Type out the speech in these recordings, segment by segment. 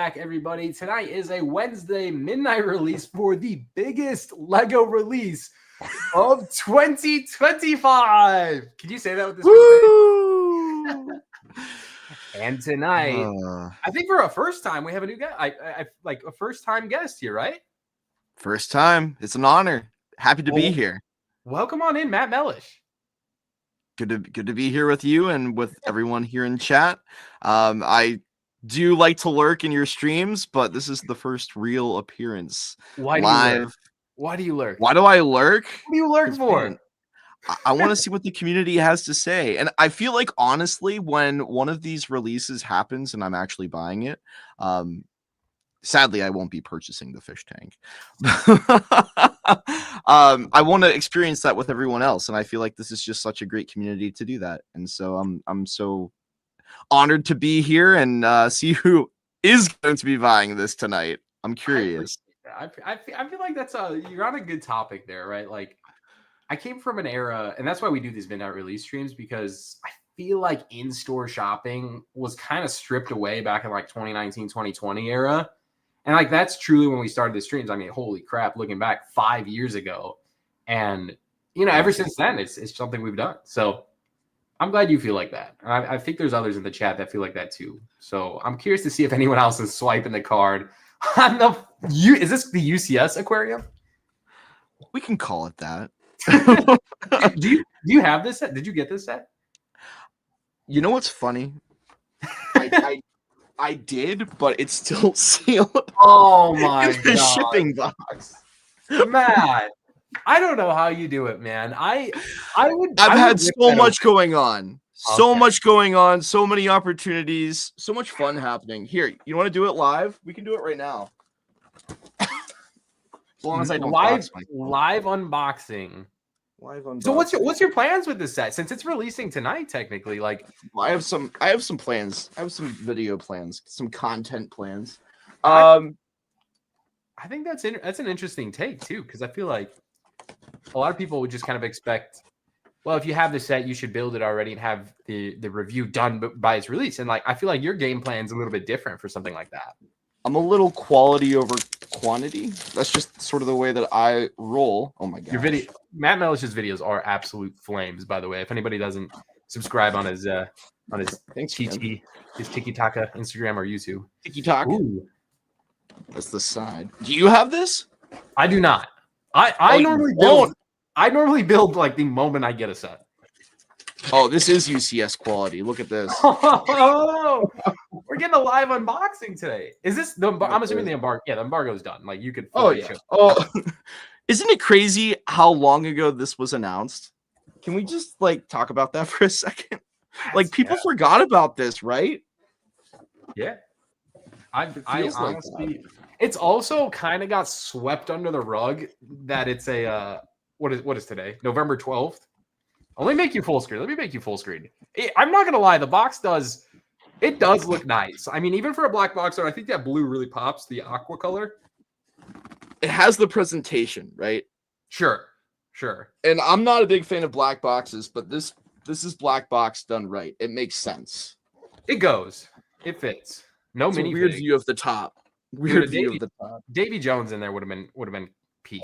back, everybody. Tonight is a Wednesday midnight release for the biggest LEGO release of 2025. Can you say that with this? Woo! And tonight, I think for a first time, we have a new guest. I like a first-time guest here, right? First time. It's an honor. Happy to be here. Welcome on in, Matt Mellish. Good to be here with you and with everyone here in chat. I do like to lurk in your streams, but this is the first real appearance live. Why do you lurk? Why do I lurk? What do you lurk for? Man, I want to see what the community has to say. And I feel like, honestly, when one of these releases happens and I'm actually buying it, sadly, I won't be purchasing the fish tank. I want to experience that with everyone else, and I feel like this is just such a great community to do that. And so I'm so honored to be here and see who is going to be buying this tonight. I'm curious. I feel like you're on a good topic there, right? Like, I came from an era, and that's why we do these midnight release streams, because I feel like in-store shopping was kind of stripped away back in like 2019, 2020 era. And like, that's truly when we started the streams. I mean, holy crap, looking back 5 years ago. And, you know, ever since then, it's something we've done. So I'm glad you feel like that. And I think there's others in the chat that feel like that too. So I'm curious to see if anyone else is swiping the card on is this the UCS aquarium? We can call it that. do you have this set? Did you get this set? You know what's funny? I did, but it's still sealed. Oh my god! The shipping box, Matt. I don't know how you do it, man. I've had so much going on, so much going on, so many opportunities, so much fun happening. Here, you want to do it live? We can do it right now. As long as I don't live unboxing. So what's your plans with this set, since it's releasing tonight technically? Like, I have some plans. I have some video plans, some content plans. I think that's an interesting take too, because I feel like a lot of people would just kind of expect, well, if you have the set, you should build it already and have the review done by its release. And like, I feel like your game plan is a little bit different for something like that. I'm a little quality over quantity. That's just sort of the way that I roll. Oh my god! Matt Mellish's videos are absolute flames, by the way. If anybody doesn't subscribe on his Tiki Taka Instagram or YouTube. Tiki Taka. That's the side. Do you have this? I do not. I normally build like the moment I get a set. Oh, this is UCS quality. Look at this. Oh, we're getting a live unboxing today. Is this I'm assuming the embargo? Yeah, the embargo's done. Like, you could. Isn't it crazy how long ago this was announced? Can we just like talk about that for a second? Like, people forgot about this, right? Yeah. I honestly, it's also kind of got swept under the rug that it's a what is today? November 12th. Let me make you full screen. I'm not gonna lie, the box does look nice. I mean, even for a black box, I think that blue really pops, the aqua color. It has the presentation, right? Sure. And I'm not a big fan of black boxes, but this is black box done right. It makes sense. It goes. It fits. No mini. Weird view of the top. Davy Jones in there would have been peak.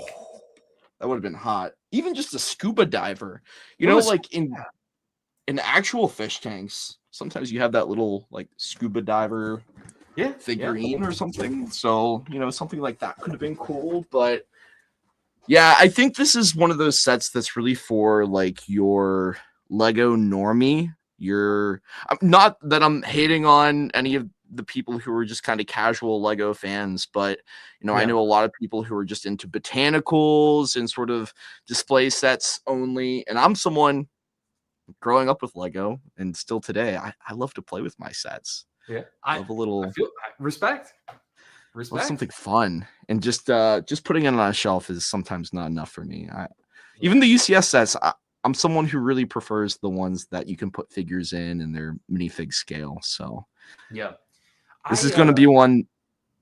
That would have been hot. Even just a scuba diver. You know, like in actual fish tanks, sometimes you have that little like scuba diver figurine or something. So, you know, something like that could have been cool. But yeah, I think this is one of those sets that's really for like your LEGO normie. Not that I'm hating on any of the people who are just kind of casual LEGO fans, but you know, I know a lot of people who are just into botanicals and sort of display sets only. And I'm someone growing up with LEGO, and still today, I love to play with my sets. Yeah, I love a little respect. Love something fun, and just putting it on a shelf is sometimes not enough for me. Even the UCS sets, I'm someone who really prefers the ones that you can put figures in their minifig scale. So yeah. This is going to be one.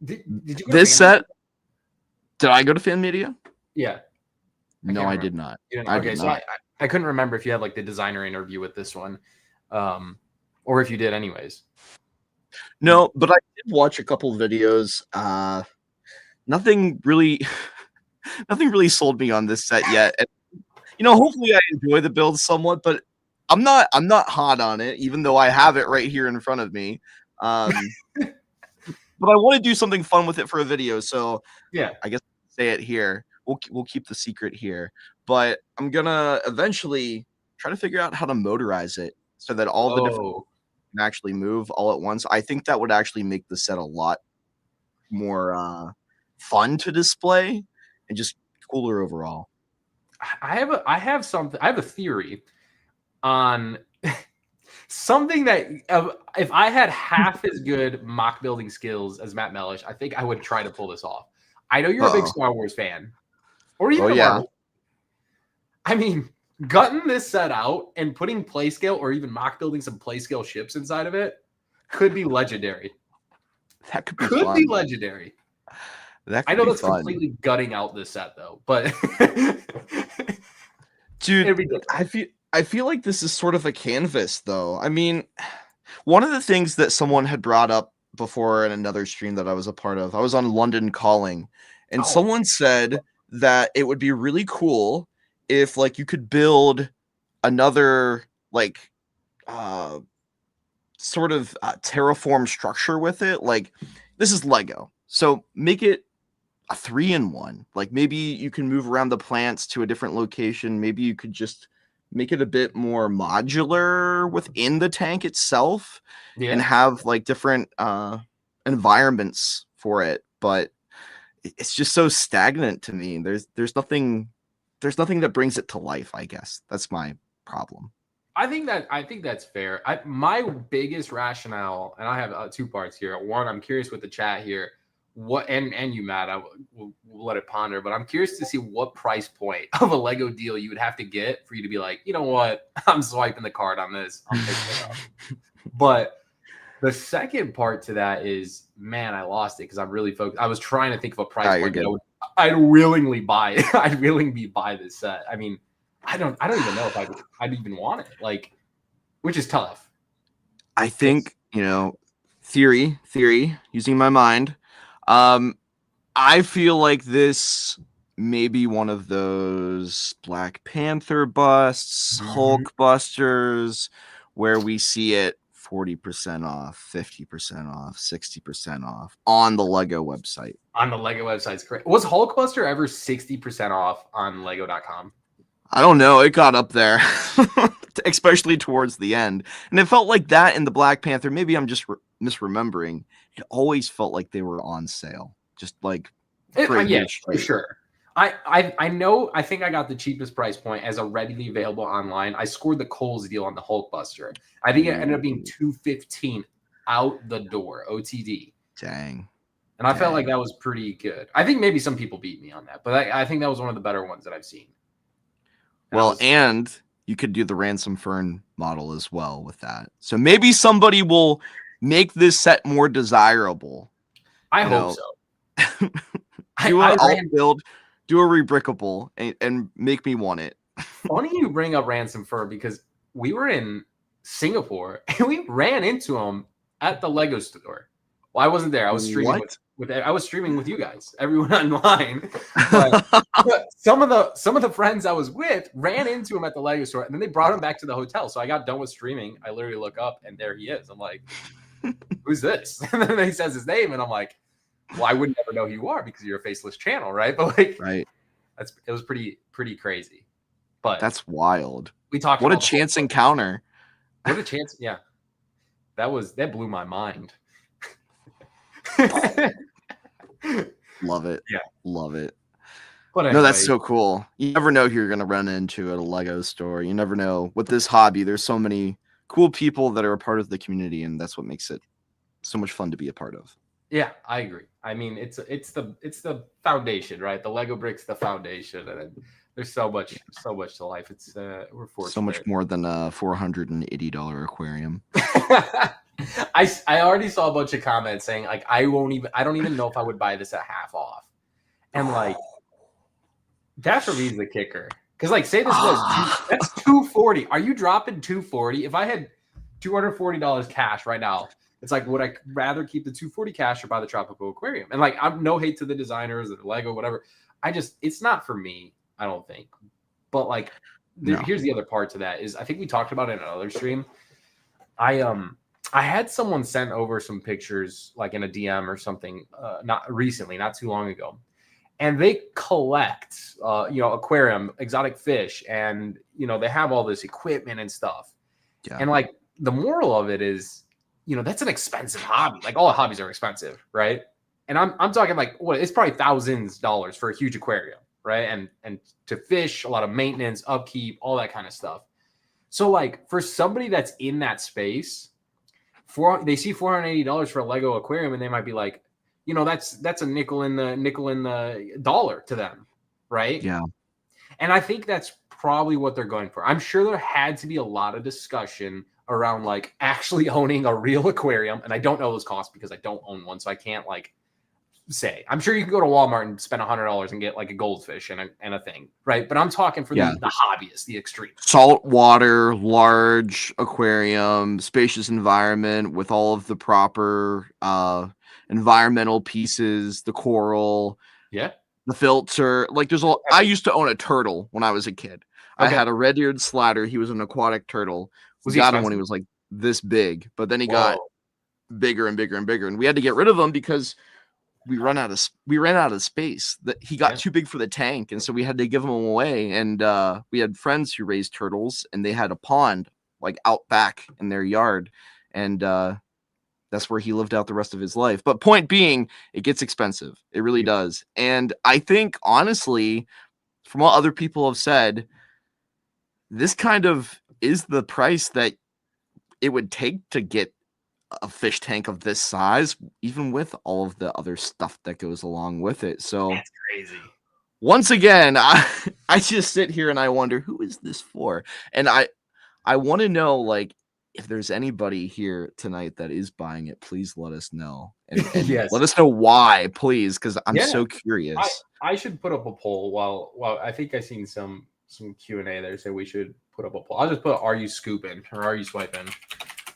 Did you go this set? Did I go to Fan Media? Yeah. No, I did not. Okay, so I couldn't remember if you had like the designer interview with this one, or if you did anyways. No, but I did watch a couple of videos. Nothing really, nothing really sold me on this set yet. And, hopefully I enjoy the build somewhat, but I'm not hot on it, even though I have it right here in front of me. But I want to do something fun with it for a video, so yeah, I guess I'll say it here. We'll keep the secret here, but I'm gonna eventually try to figure out how to motorize it so that all the different can actually move all at once. I think that would actually make the set a lot more fun to display and just cooler overall. I have a theory on something that if I had half as good mock building skills as Matt Mellish, I think I would try to pull this off. I know you're a big Star Wars fan, or even a Marvel. I mean, gutting this set out and putting play scale or even mock building some play scale ships inside of it could be legendary. That could be legendary. I know that's fun. completely gutting out this set though, but dude, I feel like this is sort of a canvas though. I mean, one of the things that someone had brought up before in another stream that I was a part of, I was on London Calling, and someone said that it would be really cool if like you could build another like sort of terraform structure with it. Like, this is Lego, so make it a 3-in-1. Like, maybe you can move around the plants to a different location. Maybe you could just make it a bit more modular within the tank itself, and have like different environments for it. But it's just so stagnant to me. There's nothing that brings it to life, I guess. That's my problem. I think that's fair. My biggest rationale, and I have 2 parts here. One, I'm curious with the chat here. What and you, Matt, we'll let it ponder, but I'm curious to see what price point of a Lego deal you would have to get for you to be like, you know what, I'm swiping the card on this. I'm picking it up. But the second part to that is, man, I lost it because I'm really focused. I was trying to think of a price point that I'd willingly buy it. I'd willingly buy this set. I mean, I don't even know if I'd even want it. Like, which is tough. I think, theory, using my mind. I feel like this may be one of those Black Panther busts, Hulk busters, where we see it 40% off, 50% off, 60% off on the Lego website. On the Lego website's correct. Was Hulkbuster ever 60% off on Lego.com? I don't know. It got up there, especially towards the end. And it felt like that in the Black Panther. Maybe I'm just misremembering. It always felt like they were on sale. Just like for sure. I know. I think I got the cheapest price point as a readily available online. I scored the Kohl's deal on the Hulkbuster. I think it ended up being $215 out the door, OTD. Dang. And I felt like that was pretty good. I think maybe some people beat me on that, but I think that was one of the better ones that I've seen. And you could do the Ransom Fern model as well with that. So maybe somebody will make this set more desirable. I hope so. Do a rebrickable and make me want it. Funny you bring up Ransom Fern because we were in Singapore and we ran into him at the Lego store. Well, I wasn't there. I was streaming I was streaming with you guys, everyone online. But some of the friends I was with ran into him at the Lego store, and then they brought him back to the hotel. So I got done with streaming. I literally look up, and there he is. I'm like, "Who's this?" And then he says his name, and I'm like, "Well, I would never know who you are because you're a faceless channel, right?" But like, right, it was pretty crazy. But that's wild. We talked. What a chance encounter! What a chance! Yeah, that blew my mind. Love it. Yeah. Love it. But anyway, no, that's so cool. You never know who you're going to run into at a Lego store. You never know. With this hobby, there's so many cool people that are a part of the community, and that's what makes it so much fun to be a part of. Yeah, I agree. I mean, it's the foundation, right? The Lego bricks, the foundation, and there's so much to life. It's we're fortunate. So much more than a $480 aquarium. I already saw a bunch of comments saying like I don't even know if I would buy this at half off, and like that for me is the kicker. Because like say this was that's $240. Are you dropping $240? If I had $240 cash right now, It's like, would I rather keep the 240 cash or buy the tropical aquarium? And like, I'm no hate to the designers or the Lego, whatever. It's not for me, I don't think. But like, here's the other part to that is I think we talked about it in another stream. I had someone send over some pictures like in a DM or something, not recently, not too long ago. And they collect, aquarium, exotic fish, and, they have all this equipment and stuff. Yeah. And like the moral of it is, that's an expensive hobby. Like all hobbies are expensive, right? And I'm talking like, it's probably thousands of dollars for a huge aquarium, right? And to fish, a lot of maintenance, upkeep, all that kind of stuff. So like for somebody that's in that space, they see $480 for a Lego aquarium, and they might be like, that's a nickel in the dollar to them, right? Yeah. And I think that's probably what they're going for. I'm sure there had to be a lot of discussion around like actually owning a real aquarium, and I don't know those costs because I don't own one, so I can't like say. I'm sure you can go to Walmart and spend $100 and get like a goldfish and a thing, right? But I'm talking for the hobbyists, the extreme. Salt water, large aquarium, spacious environment with all of the proper environmental pieces, the coral, the filter. Like I used to own a turtle when I was a kid. Okay. I had a red-eared slider. He was an aquatic turtle. We got him when he was like this big, but then he got bigger and bigger and bigger, and we had to get rid of him because we ran out of space. That he got too big for the tank, and so we had to give him away. And we had friends who raised turtles, and they had a pond like out back in their yard, and that's where he lived out the rest of his life. But point being, it gets expensive. It really does. And I think honestly, from what other people have said, this kind of is the price that it would take to get a fish tank of this size, even with all of the other stuff that goes along with it. So that's crazy. Once again, I just sit here and I wonder, who is this for? And I want to know, like, if there's anybody here tonight that is buying it, please let us know. And let us know why, please, because I'm so curious. I should put up a poll while I think I seen some Q&A there say we should put up a poll. I'll just put, are you scooping or are you swiping?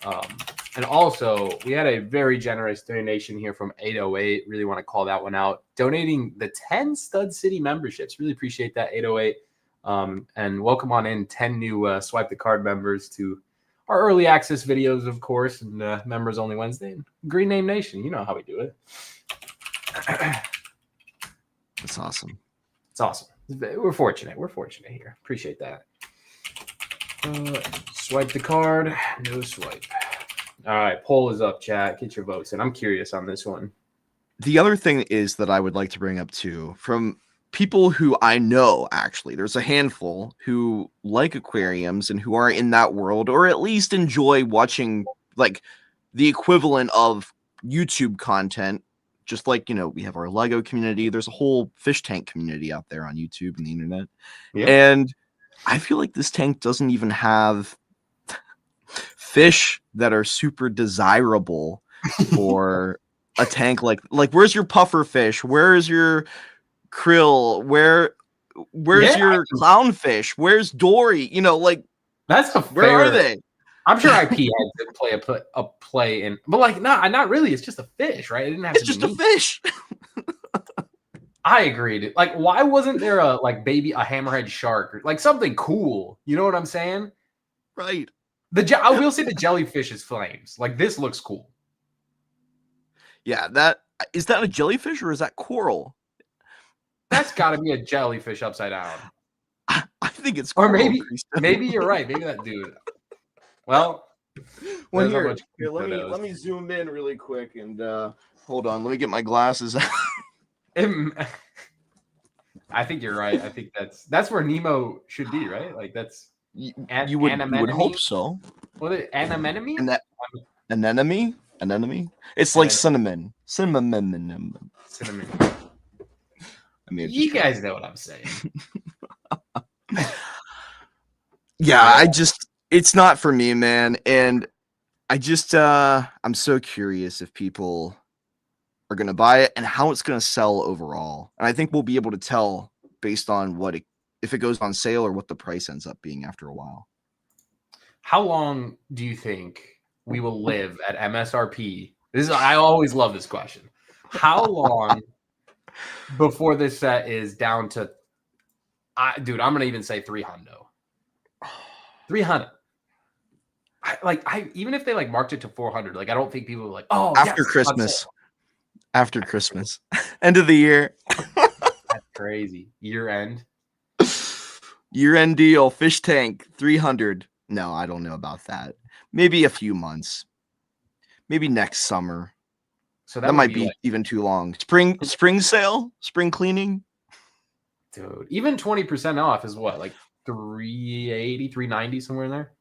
And also, we had a very generous donation here from 808. Really want to call that one out. Donating the 10 Stud City memberships. Really appreciate that, 808. And welcome on in 10 new Swipe the Card members to our early access videos, of course, and members only Wednesday. And Green Name Nation, you know how we do it. That's awesome. It's awesome. We're fortunate. We're fortunate here. Appreciate that. Swipe the card. No swipe. All right. Poll is up, chat. Get your votes in. I'm curious on this one. The other thing is that I would like to bring up too, from people who I know, actually, there's a handful who like aquariums and who are in that world, or at least enjoy watching like the equivalent of YouTube content. Just like, we have our Lego community. There's a whole fish tank community out there on YouTube and the internet. Yep. And I feel like this tank doesn't even have fish that are super desirable for a tank. Like where's your puffer fish? Where is your krill? Where's your clownfish? Where's Dory? That's where are they? I'm sure IP had to play a play in, but like, not really. It's just a fish, right? It didn't have it's just a fish. I agreed. Like, why wasn't there a hammerhead shark or like something cool? You know what I'm saying? Right. I will say the jellyfish is flames. Like, this looks cool. Yeah, is that a jellyfish or is that coral? That's got to be a jellyfish upside down. I think it's coral. Or maybe you're right. Maybe that dude. Well, here, let me zoom in really quick and hold on. Let me get my glasses out. I think you're right. I think that's where Nemo should be, right? Like that's you would hope so. What is it? Anemone? Anemone? Anemone? It's like cinnamon. Cinnamon. I mean, you guys know what I'm saying. Yeah, it's not for me, man. And I just I'm so curious if people are going to buy it and how it's going to sell overall. And I think we'll be able to tell based on if it goes on sale or what the price ends up being after a while. How long do you think we will live at MSRP? I always love this question. How long before this set is down to, dude, I'm gonna even say 300. 300. Even if they like marked it to 400, like I don't think people were like, oh, after yes, Christmas. After Christmas. End of the year. That's crazy. Year end. Year-end deal, fish tank, 300. No, I don't know about that. Maybe a few months. Maybe next summer. So that might be like, even too long. Spring sale, spring cleaning. Dude, even 20% off is what, like 380, 390, somewhere in there.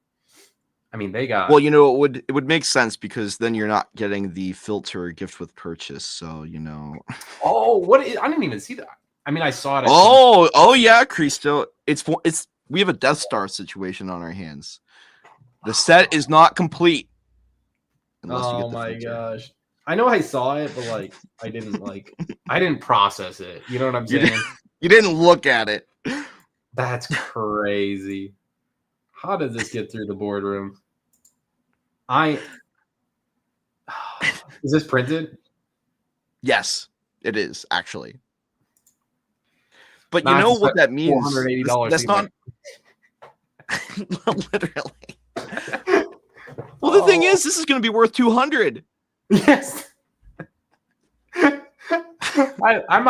I mean, they got. Well, you know, it would make sense because then you're not getting the filter gift with purchase. So you know. Oh, I didn't even see that. I mean, I saw it. Oh yeah, Cristo. It's we have a Death Star situation on our hands. The set is not complete unless you get the filter. Gosh. I know I saw it, but like I didn't process it. You know what I'm saying? You didn't look at it. That's crazy. How did this get through the boardroom? Is this printed? Yes, it is actually. But you know what that means? $480. That's not literally. Well, the thing is, this is going to be worth 200. Yes. I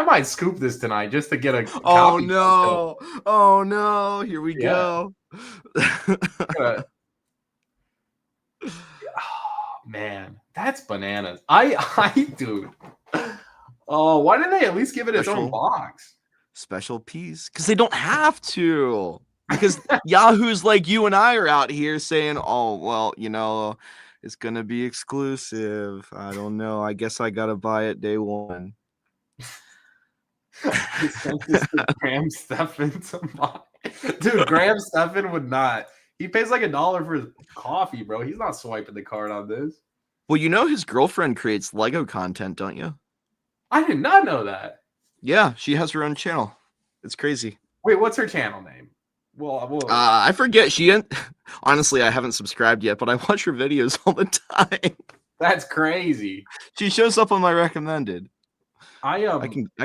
might scoop this tonight just to get a. Oh no! Oh no! Here we go. Oh, man, that's bananas. Dude. Oh, why didn't they at least give it its own box? Special piece, because they don't have to. Because Yahoos like you and I are out here saying, "Oh, well, you know, it's gonna be exclusive. I don't know. I guess I gotta buy it day one." He sent this to Graham Stephan to buy. Dude, Graham Stephan would not. He pays like $1 for his coffee, bro. He's not swiping the card on this. Well, you know his girlfriend creates Lego content, don't you? I did not know that. Yeah, she has her own channel. It's crazy. Wait, what's her channel name? Well, I forget. Honestly, I haven't subscribed yet, but I watch her videos all the time. That's crazy. She shows up on my recommended. I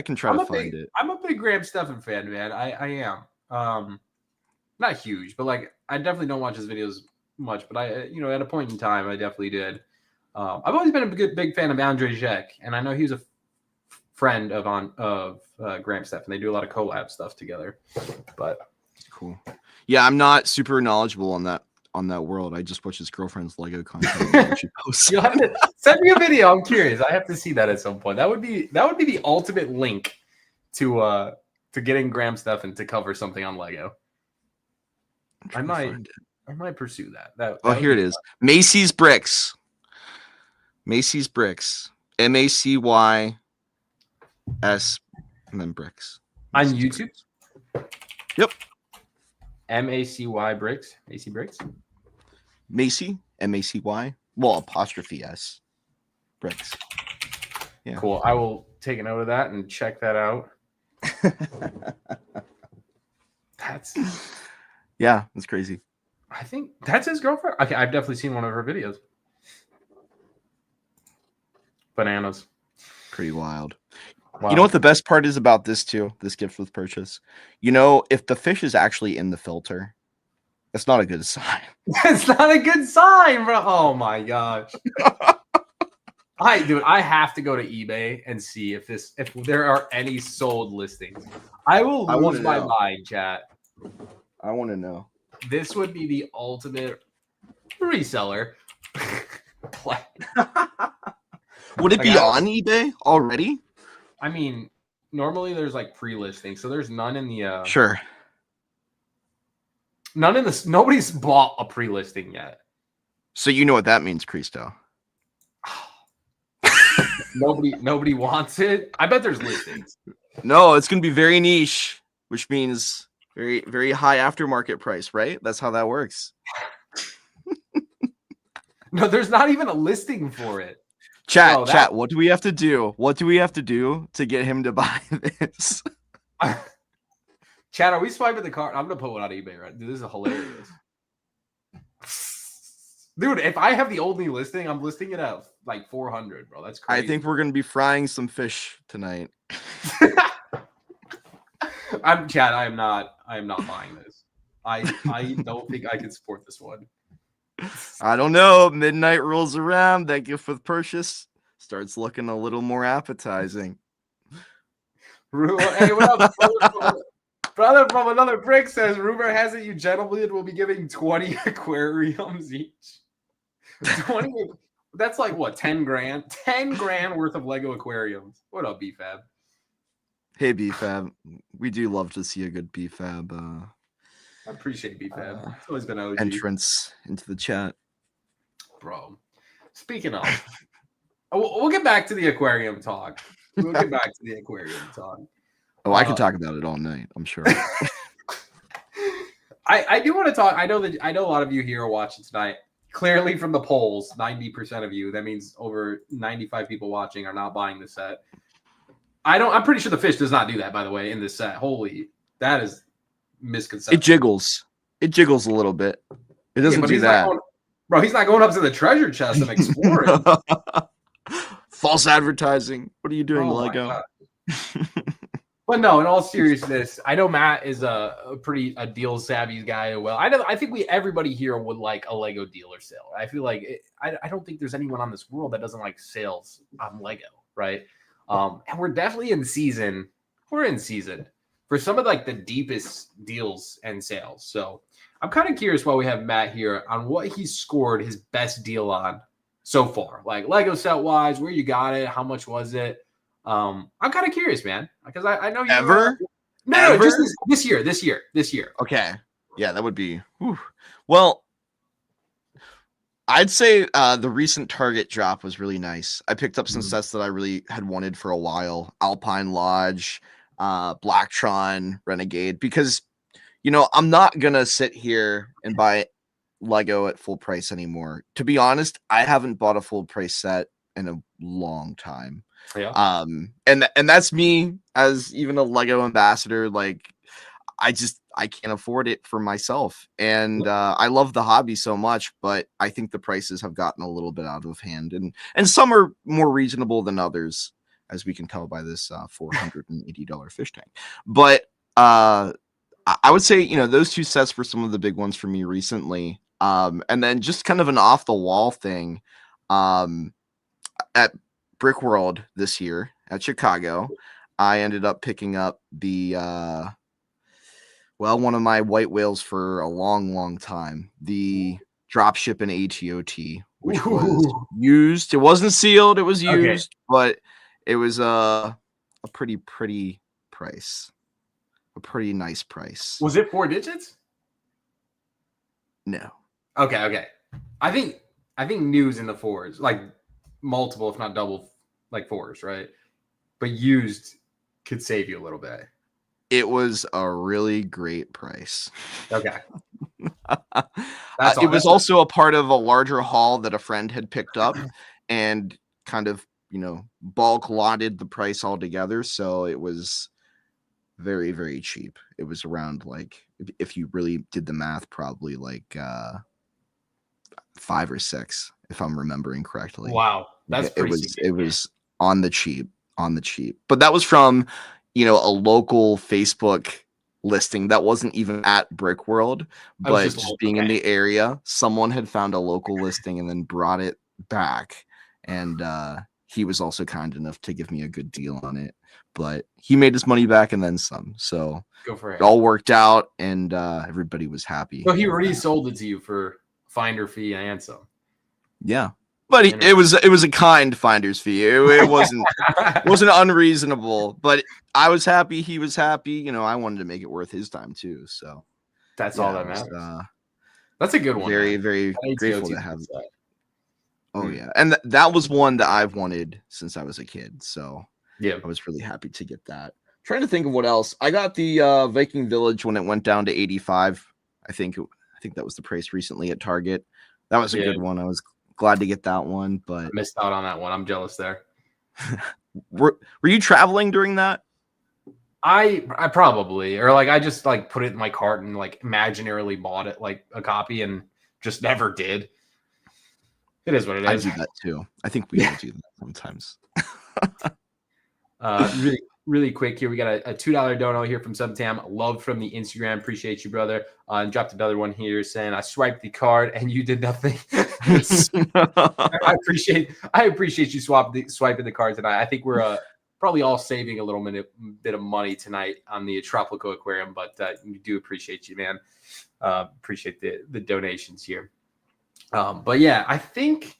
can try to find it. I'm a big Graham Stephan fan, man. I am. Not huge, but like I definitely don't watch his videos much. But at a point in time, I definitely did. I've always been a big fan of Andre Jek, and I know he was a friend of Graham Stephan. They do a lot of collab stuff together. But cool. Yeah, I'm not super knowledgeable on that world. I just watch his girlfriend's Lego content. She posts. You'll have to send me a video. I'm curious. I have to see that at some point. That would be the ultimate link to getting Graham Stephan to cover something on Lego. I might pursue that. Here it is. Macy's Bricks. Macy's Bricks. MACYS and then Bricks. On YouTube? Yep. MACY Bricks. Macy Bricks. Macy. MACY. Well, apostrophe S. Bricks. Yeah. Cool. I will take a note of that and check that out. Yeah, that's crazy. I think that's his girlfriend. Okay, I've definitely seen one of her videos. Bananas. Pretty wild. Wow. You know what the best part is about this too? This gift with purchase. You know, if the fish is actually in the filter, that's not a good sign. That's not a good sign, bro. Oh my gosh. I have to go to eBay and see if there are any sold listings. I will lose my mind, chat. I want to know. This would be the ultimate reseller. Would it be on eBay already? I mean, normally there's like pre-listing, so there's none in the sure. Nobody's bought a pre-listing yet. So you know what that means, Cristo. Nobody wants it. I bet there's listings. No, it's gonna be very niche, which means very, very high aftermarket price, right? That's how that works. No, there's not even a listing for it. Chat, what do we have to do? What do we have to do to get him to buy this? Chat, are we swiping the card? I'm gonna put one on eBay, right? Dude, this is hilarious. Dude, if I have the only listing, I'm listing it at like 400, bro. That's crazy. I think we're gonna be frying some fish tonight. Chad. I am not buying this. I don't think I can support this one. I don't know. Midnight rolls around. That gift with purchase starts looking a little more appetizing. Hey, what up, brother from another brick says, rumor has it you gentlemen will be giving 20 aquariums each. 20. That's like what, 10 grand? 10 grand worth of Lego aquariums. What up, BFAB? Hey, BFAB. We do love to see a good BFAB. I appreciate BFAB. It's always been OG. Entrance into the chat. Bro. Speaking of, we'll get back to the aquarium talk. We'll get back to the aquarium talk. Oh, I can talk about it all night, I'm sure. I do want to talk. I know a lot of you here are watching tonight. Clearly from the polls, 90% of you, that means over 95 people watching are not buying the set. I'm pretty sure the fish does not do that, by the way, in this set. Holy, that is misconception. It jiggles. It jiggles a little bit. It doesn't do that. Bro, he's not going up to the treasure chest and exploring. False advertising. What are you doing, Lego? But no, in all seriousness, I know Matt is a deal savvy guy. Well, I think everybody here would like a Lego deal or sale. I feel like I don't think there's anyone on this world that doesn't like sales on Lego, right? And we're definitely in season. We're in season for some of like the deepest deals and sales. So I'm kind of curious why we have Matt here on what he scored his best deal on so far, like Lego set wise, where you got it, how much was it? I'm kind of curious, man, because I know you ever. No, just this year. Okay, yeah, that would be. Whew. Well, I'd say the recent Target drop was really nice. I picked up some sets that I really had wanted for a while: Alpine Lodge, Blacktron, Renegade. Because I'm not gonna sit here and buy Lego at full price anymore. To be honest, I haven't bought a full price set in a long time. Yeah. And that's me as even a Lego ambassador. Like, I can't afford it for myself. And I love the hobby so much, but I think the prices have gotten a little bit out of hand, and some are more reasonable than others, as we can tell by this $480 fish tank. But I would say, those two sets were some of the big ones for me recently. And then just kind of an off the wall thing, at Brickworld this year at Chicago, I ended up picking up the one of my white whales for a long time, the dropship and ATOT, which was used. It wasn't sealed, it was used, but it was a pretty price, a pretty nice price. Was it 4 digits? No. Okay. I think news in the 4s, like multiple, if not double, like 4s, right? But used could save you a little bit. It was a really great price. Okay. It was also a part of a larger haul that a friend had picked up and kind of, bulk lotted the price altogether. So it was very, very cheap. It was around, like, if you really did the math, probably like 5 or 6, if I'm remembering correctly. Wow. It was on the cheap. But that was from, a local Facebook listing that wasn't even at Brickworld, but just being in the area, someone had found a local listing and then brought it back. And he was also kind enough to give me a good deal on it, but he made his money back and then some. So go for it. It all worked out, and everybody was happy. So he resold it to you for finder fee and some. Yeah. But it was a kind finder's fee. It wasn't unreasonable, but I was happy. He was happy. I wanted to make it worth his time too. So that's all that matters. That's a good one. Very, very grateful to have that. Oh yeah, and that was one that I've wanted since I was a kid. So yeah, I was really happy to get that. Trying to think of what else. I got the Viking Village when it went down to 85. I think that was the price recently at Target. That was a good one. I was glad to get that one, but I missed out on that one. I'm jealous there. Were you traveling during that? I probably, or like I just like put it in my cart and like imaginarily bought it like a copy and just never did. It is what it I is. do that too. I think we all do that sometimes. Really, really quick here. We got a $2 dono here from Subtam. Love from the Instagram. Appreciate you, brother. And dropped another one here saying, I swiped the card and you did nothing. I appreciate you swiping the card tonight. I think we're probably all saving a little bit of money tonight on the Tropical Aquarium, but we do appreciate you, man. Appreciate the donations here. But yeah, I think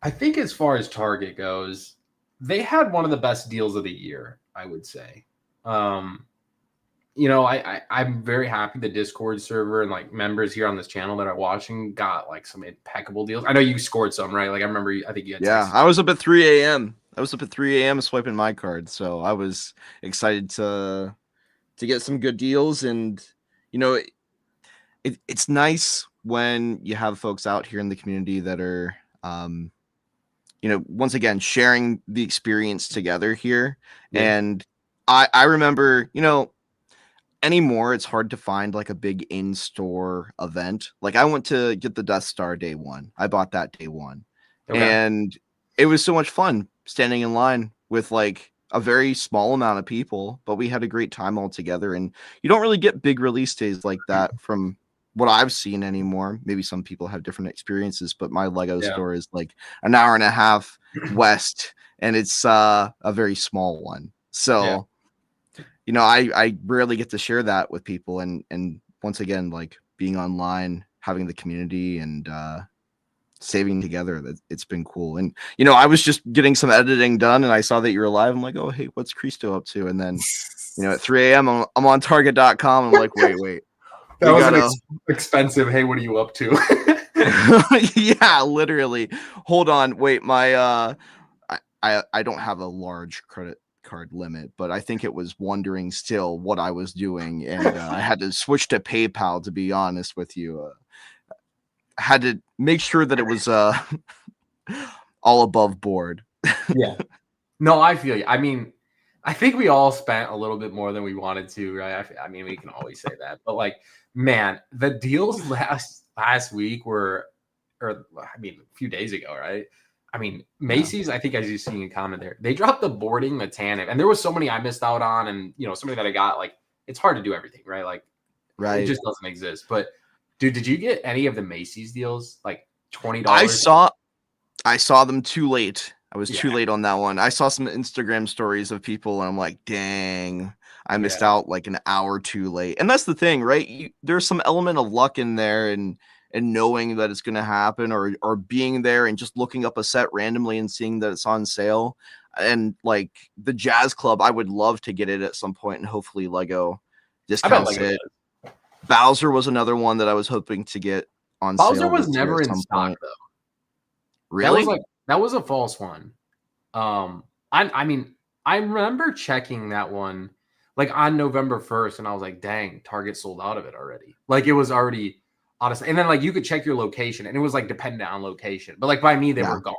as far as Target goes, they had one of the best deals of the year, I would say. You know, I'm very happy the Discord server and like members here on this channel that are watching got like some impeccable deals. I know you scored some, right? Like I remember, I think you had. Yeah, I was up at 3 a.m. I was up at 3 a.m. swiping my card, so I was excited to get some good deals. And you know, it's nice when you have folks out here in the community that are, you know, once again sharing the experience together here. Yeah. And I remember, you know, anymore it's hard to find like a big in-store event. Like I went to get the Death Star day one. I bought that day one. Okay. And it was so much fun standing in line with like a very small amount of people, but we had a great time all together. And you don't really get big release days like that from what I've seen anymore. Maybe some people have different experiences, but my Lego store is like an hour and a half west, and it's a very small one. So, you know, I rarely get to share that with people. And once again, like being online, having the community and saving together, that it's been cool. And you know, I was just getting some editing done and I saw that you were live. I'm like, oh hey, what's Cristo up to? And then, you know, at 3 a.m. I'm on target.com. I'm like, wait. That was an expensive. Hey, what are you up to? Yeah, literally. Hold on. Wait, my I don't have a large credit card limit, but I think it was wondering still what I was doing, and I had to switch to PayPal, to be honest with you. I had to make sure that it was all above board. Yeah. No, I feel you. I mean, I think we all spent a little bit more than we wanted to, right? I mean, we can always say that, but like, man, the deals last week were, or I mean, a few days ago, right? I mean, Macy's, I think as you see in comment there, they dropped the boarding, the tannin, and there was so many I missed out on, and you know, somebody that I got, like, it's hard to do everything, right? Like, it just doesn't exist. But dude, did you get any of the Macy's deals? Like $20? I saw them too late. I was too late on that one. I saw some Instagram stories of people, and I'm like, dang, I missed out like an hour too late. And that's the thing, right? There's some element of luck in there, and knowing that it's going to happen, or being there and just looking up a set randomly and seeing that it's on sale. And like the Jazz Club, I would love to get it at some point, and hopefully Lego discounts it. Bowser was another one that I was hoping to get on sale. Bowser was never in stock though. Really? That was a false one. I mean, I remember checking that one like on November 1st, and I was like, dang, Target sold out of it already. Like it was already honestly, and then like you could check your location, and it was like dependent on location. But like by me, they were gone.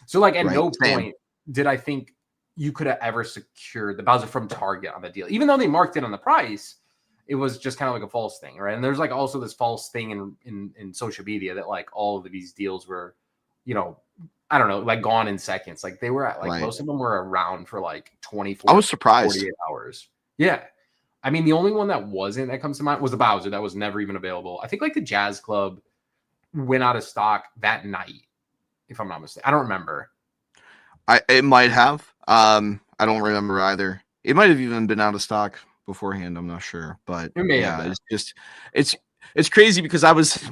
So like at no point did I think you could have ever secured the Bowser from Target on the deal, even though they marked it on the price. It was just kind of like a false thing, right? And there's like also this false thing in social media that like all of these deals were, you know, I don't know, like gone in seconds. Like they were at like most of them were around for like 24. I was surprised. 48 hours. Yeah. I mean, the only one that wasn't that comes to mind was the Bowser that was never even available. I think like the Jazz Club went out of stock that night, if I'm not mistaken. I don't remember. It might have. I don't remember either. It might have even been out of stock beforehand. I'm not sure, but yeah, it's crazy because I was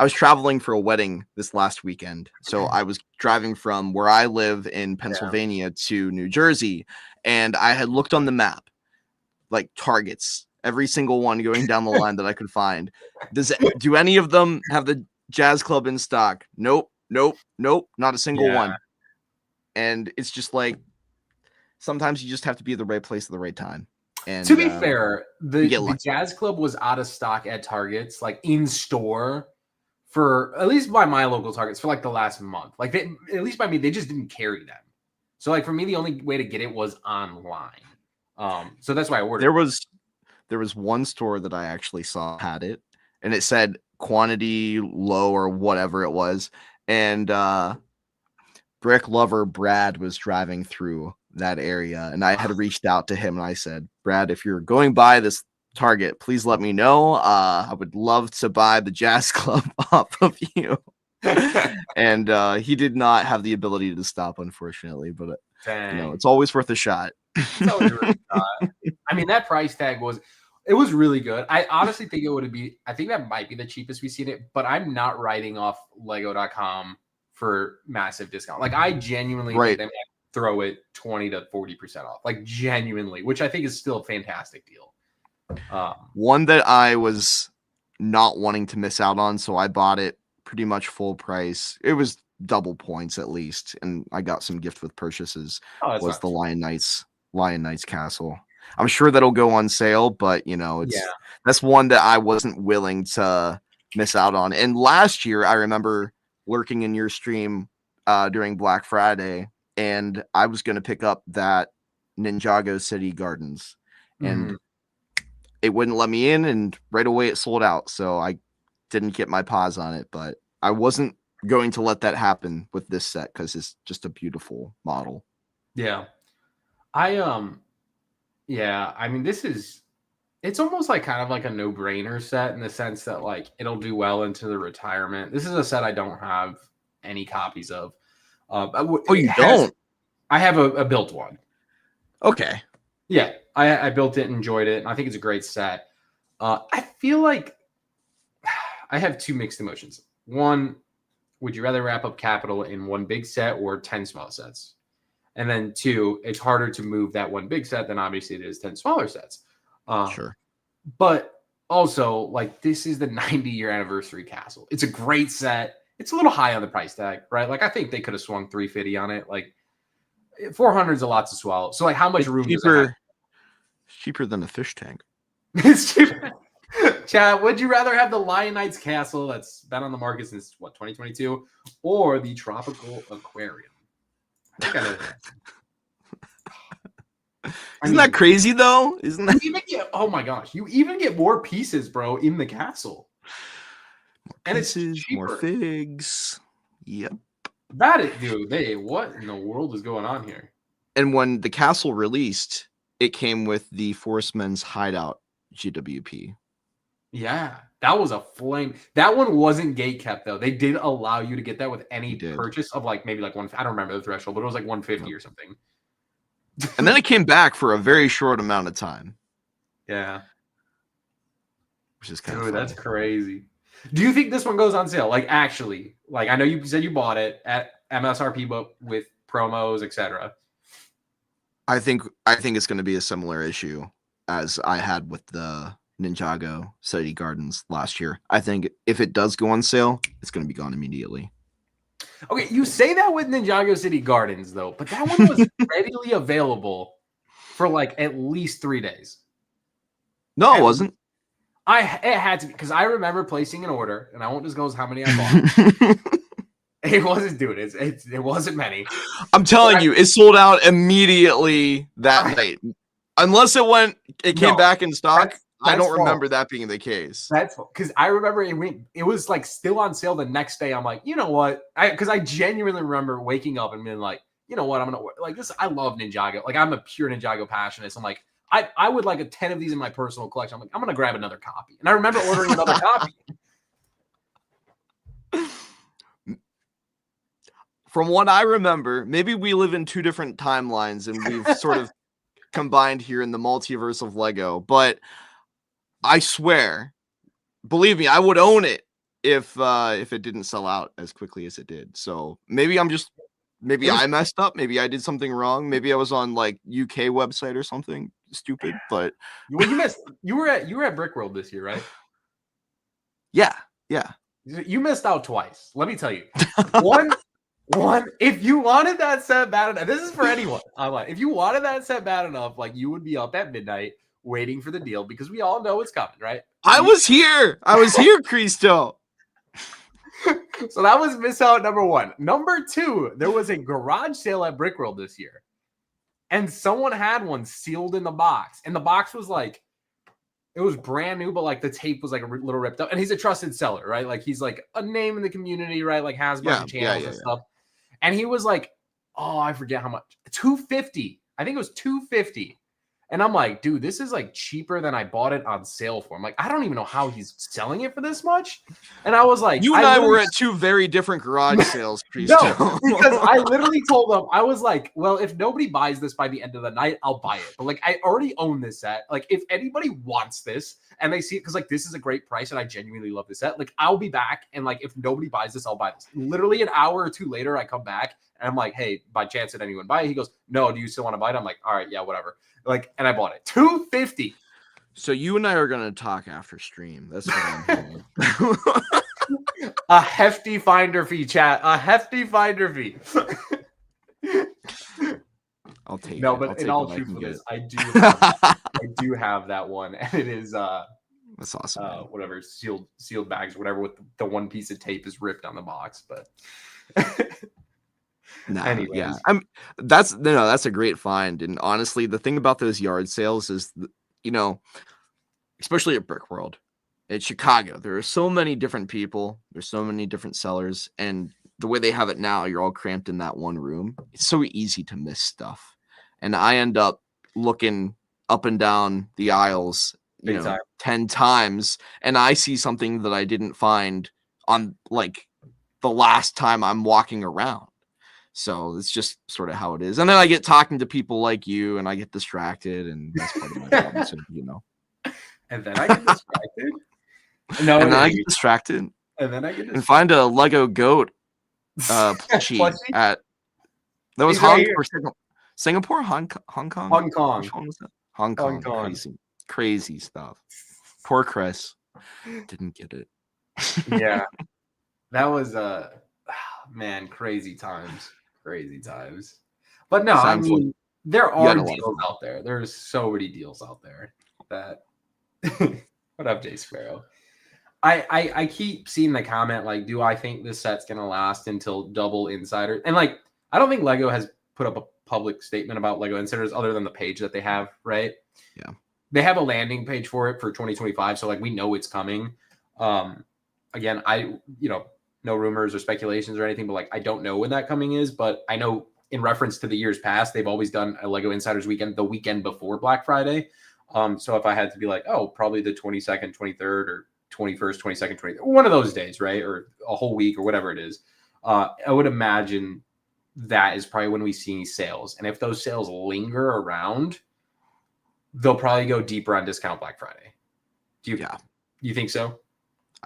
traveling for a wedding this last weekend. So I was driving from where I live in Pennsylvania to New Jersey, and I had looked on the map, like Targets, every single one going down the line that I could find. Do any of them have the Jazz Club in stock? Nope, not a single one. And it's just like sometimes you just have to be at the right place at the right time. And to be fair, the Jazz Club was out of stock at Targets, like in store, for at least by my local Targets for like the last month. Like at least by me, they just didn't carry them. So like for me, the only way to get it was online. So that's why I ordered. There was one store that I actually saw had it, and it said quantity low or whatever it was, and brick lover Brad was driving through that area, and I had reached out to him and I said, Brad, if you're going by this Target, please let me know. I would love to buy the Jazz Club off of you. And he did not have the ability to stop, unfortunately, but you know, it's always worth a shot. It's always worth a shot. I mean, that price tag was really good. I honestly think it would be, I think that might be the cheapest we've seen it, but I'm not writing off lego.com for massive discount. Like, I genuinely think they might throw it 20 to 40% off, like genuinely, which I think is still a fantastic deal. One that I was not wanting to miss out on, so I bought it pretty much full price. It was double points at least, and I got some gift with purchases. Was the Lion Knights Castle. I'm sure that'll go on sale, but you know, that's one that I wasn't willing to miss out on. And last year, I remember lurking in your stream during Black Friday, and I was going to pick up that Ninjago City Gardens, and it wouldn't let me in, and right away it sold out. So I didn't get my paws on it, but I wasn't going to let that happen with this set because it's just a beautiful model. Yeah. I mean, it's almost like kind of like a no-brainer set in the sense that like it'll do well into the retirement. This is a set I don't have any copies of. You don't? I have a built one. Okay. Yeah, I built it and enjoyed it. And I think it's a great set. I feel like I have two mixed emotions. One, would you rather wrap up capital in one big set or 10 small sets? And then two, it's harder to move that one big set than obviously it is 10 smaller sets. Sure. But also, like, this is the 90-year anniversary castle. It's a great set. It's a little high on the price tag, right? Like, I think they could have swung $350 on it. Like, 400 is a lot to swallow. So, like, how much room does it have? Cheaper than a fish tank. It's cheaper. Chad, would you rather have the Lion Knights Castle that's been on the market since, 2022, or the Tropical Aquarium? I think I know that. Isn't that crazy, though? Isn't that? Oh, my gosh. You even get more pieces, bro, in the castle. And it's more figs. Yep. Dude, what in the world is going on here? And when the castle released, it came with the Forestman's Hideout GWP. Yeah, that was a flame. That one wasn't gate kept though. They did allow you to get that with any purchase of like maybe like one. I don't remember the threshold, but it was like 150 or something. And then it came back for a very short amount of time. Yeah, which is kind of that's crazy. Do you think this one goes on sale? Like actually, like I know you said you bought it at MSRP, but with promos, etc. I think it's going to be a similar issue as I had with the Ninjago City Gardens last year. I think if it does go on sale, it's going to be gone immediately. Okay, you say that with Ninjago City Gardens though, but that one was readily available for like at least 3 days. No, it wasn't. It had to be because I remember placing an order, and I won't disclose how many I bought. It wasn't, dude. It wasn't many. I'm telling you, it sold out immediately that night. Unless it came back in stock. I don't remember that being the case. That's because I remember it was like still on sale the next day. I'm like, you know what? Because I genuinely remember waking up and being like, you know what? I'm gonna like this. I love Ninjago. Like I'm a pure Ninjago passionate. So I'm like, I would like 10 of these in my personal collection. I'm like, I'm gonna grab another copy. And I remember ordering another copy. From what I remember, maybe we live in two different timelines and we've sort of combined here in the multiverse of Lego, but I swear, believe me, I would own it if it didn't sell out as quickly as it did. So maybe I messed up. Maybe I did something wrong. Maybe I was on like UK website or something stupid, but well, you were at Brickworld this year, right? Yeah. You missed out twice. Let me tell you. One, if you wanted that set bad enough, this is for anyone. If you wanted that set bad enough, like you would be up at midnight waiting for the deal because we all know it's coming, right? I was here, Cristo. So that was miss out number one. Number two, there was a garage sale at Brickworld this year, and someone had one sealed in the box, and the box was like It was brand new, but like the tape was like a little ripped up. And he's a trusted seller, right? Like he's like a name in the community, right? Like has a bunch of channels and stuff. And he was like, oh, I forget how much. $250. I think it was $250. And I'm like, dude, this is like cheaper than I bought it on sale for. I'm like, I don't even know how he's selling it for this much. And I was like, you and I were at two very different garage sales. No, because I literally told them, I was like, well, if nobody buys this by the end of the night, I'll buy it. But like, I already own this set. Like, if anybody wants this and they see it, because like this is a great price and I genuinely love this set, like I'll be back. And like, if nobody buys this, I'll buy this. Literally an hour or two later, I come back and I'm like, hey, by chance did anyone buy it? He goes, no, do you still want to buy it? I'm like, all right, yeah, whatever. Like, and I bought it. $250. So you and I are gonna talk after stream. That's what I'm hearing. A hefty finder fee, chat. A hefty finder fee. I'll take no, it. but in all truthfulness, I do have that one, and it is that's awesome. Whatever sealed bags, whatever, with the one piece of tape is ripped on the box, but. Anyways. Yeah, that's a great find. And honestly, the thing about those yard sales is, especially at Brickworld, at Chicago, there are so many different people, there's so many different sellers, and the way they have it now, you're all cramped in that one room. It's so easy to miss stuff, and I end up looking up and down the aisles, 10 times, and I see something that I didn't find on like the last time I'm walking around. So it's just sort of how it is. And then I get talking to people like you and I get distracted, and that's part of my problem. So, And then I get distracted. And then I get and find a Lego goat plushie at that was Singapore, Hong Kong. Hong Kong. Crazy stuff. Poor Chris didn't get it. Yeah. That was man, crazy times. But no, I mean, there are deals out there. There's so many deals out there that what up, Jay Sparrow? I keep seeing the comment like, do I think this set's gonna last until double insider? And like, I don't think Lego has put up a public statement about Lego insiders other than the page that they have, right? Yeah. They have a landing page for it for 2025, so like we know it's coming. Again, no rumors or speculations or anything, but like I don't know when that coming is, but I know in reference to the years past, they've always done a Lego Insiders weekend the weekend before Black Friday. So if I had to be like, oh, probably the 22nd, 23rd, or 21st, 22nd, 23rd, one of those days, right? Or a whole week or whatever it is. I would imagine that is probably when we see sales. And if those sales linger around, they'll probably go deeper on discount Black Friday. You think so?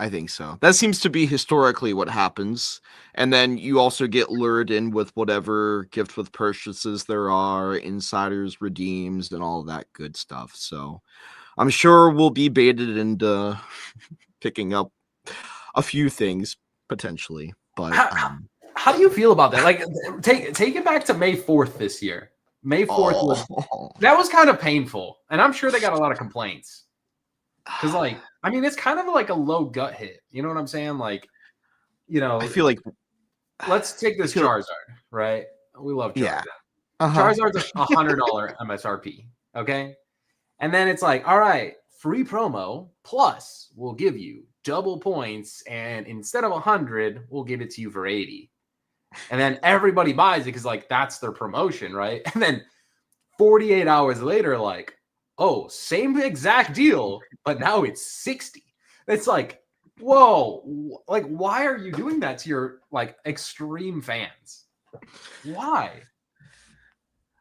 I think so. That seems to be historically what happens. And then you also get lured in with whatever gift with purchases there are, insiders, redeems, and all that good stuff. So I'm sure we'll be baited into picking up a few things potentially. But how do you feel about that? Like, take it back to May 4th this year. May 4th that was kind of painful. And I'm sure they got a lot of complaints. Because, like, I mean, it's kind of like a low gut hit. You know what I'm saying? Like, I feel like let's take this Charizard, right? We love Charizard. Yeah. Charizard's $100 MSRP, okay? And then it's like, all right, free promo plus we'll give you double points, and instead of 100, we'll give it to you for 80. And then everybody buys it because like that's their promotion, right? And then 48 hours later, like, oh, same exact deal, but now it's 60. It's like, whoa, like, why are you doing that to your like extreme fans? Why?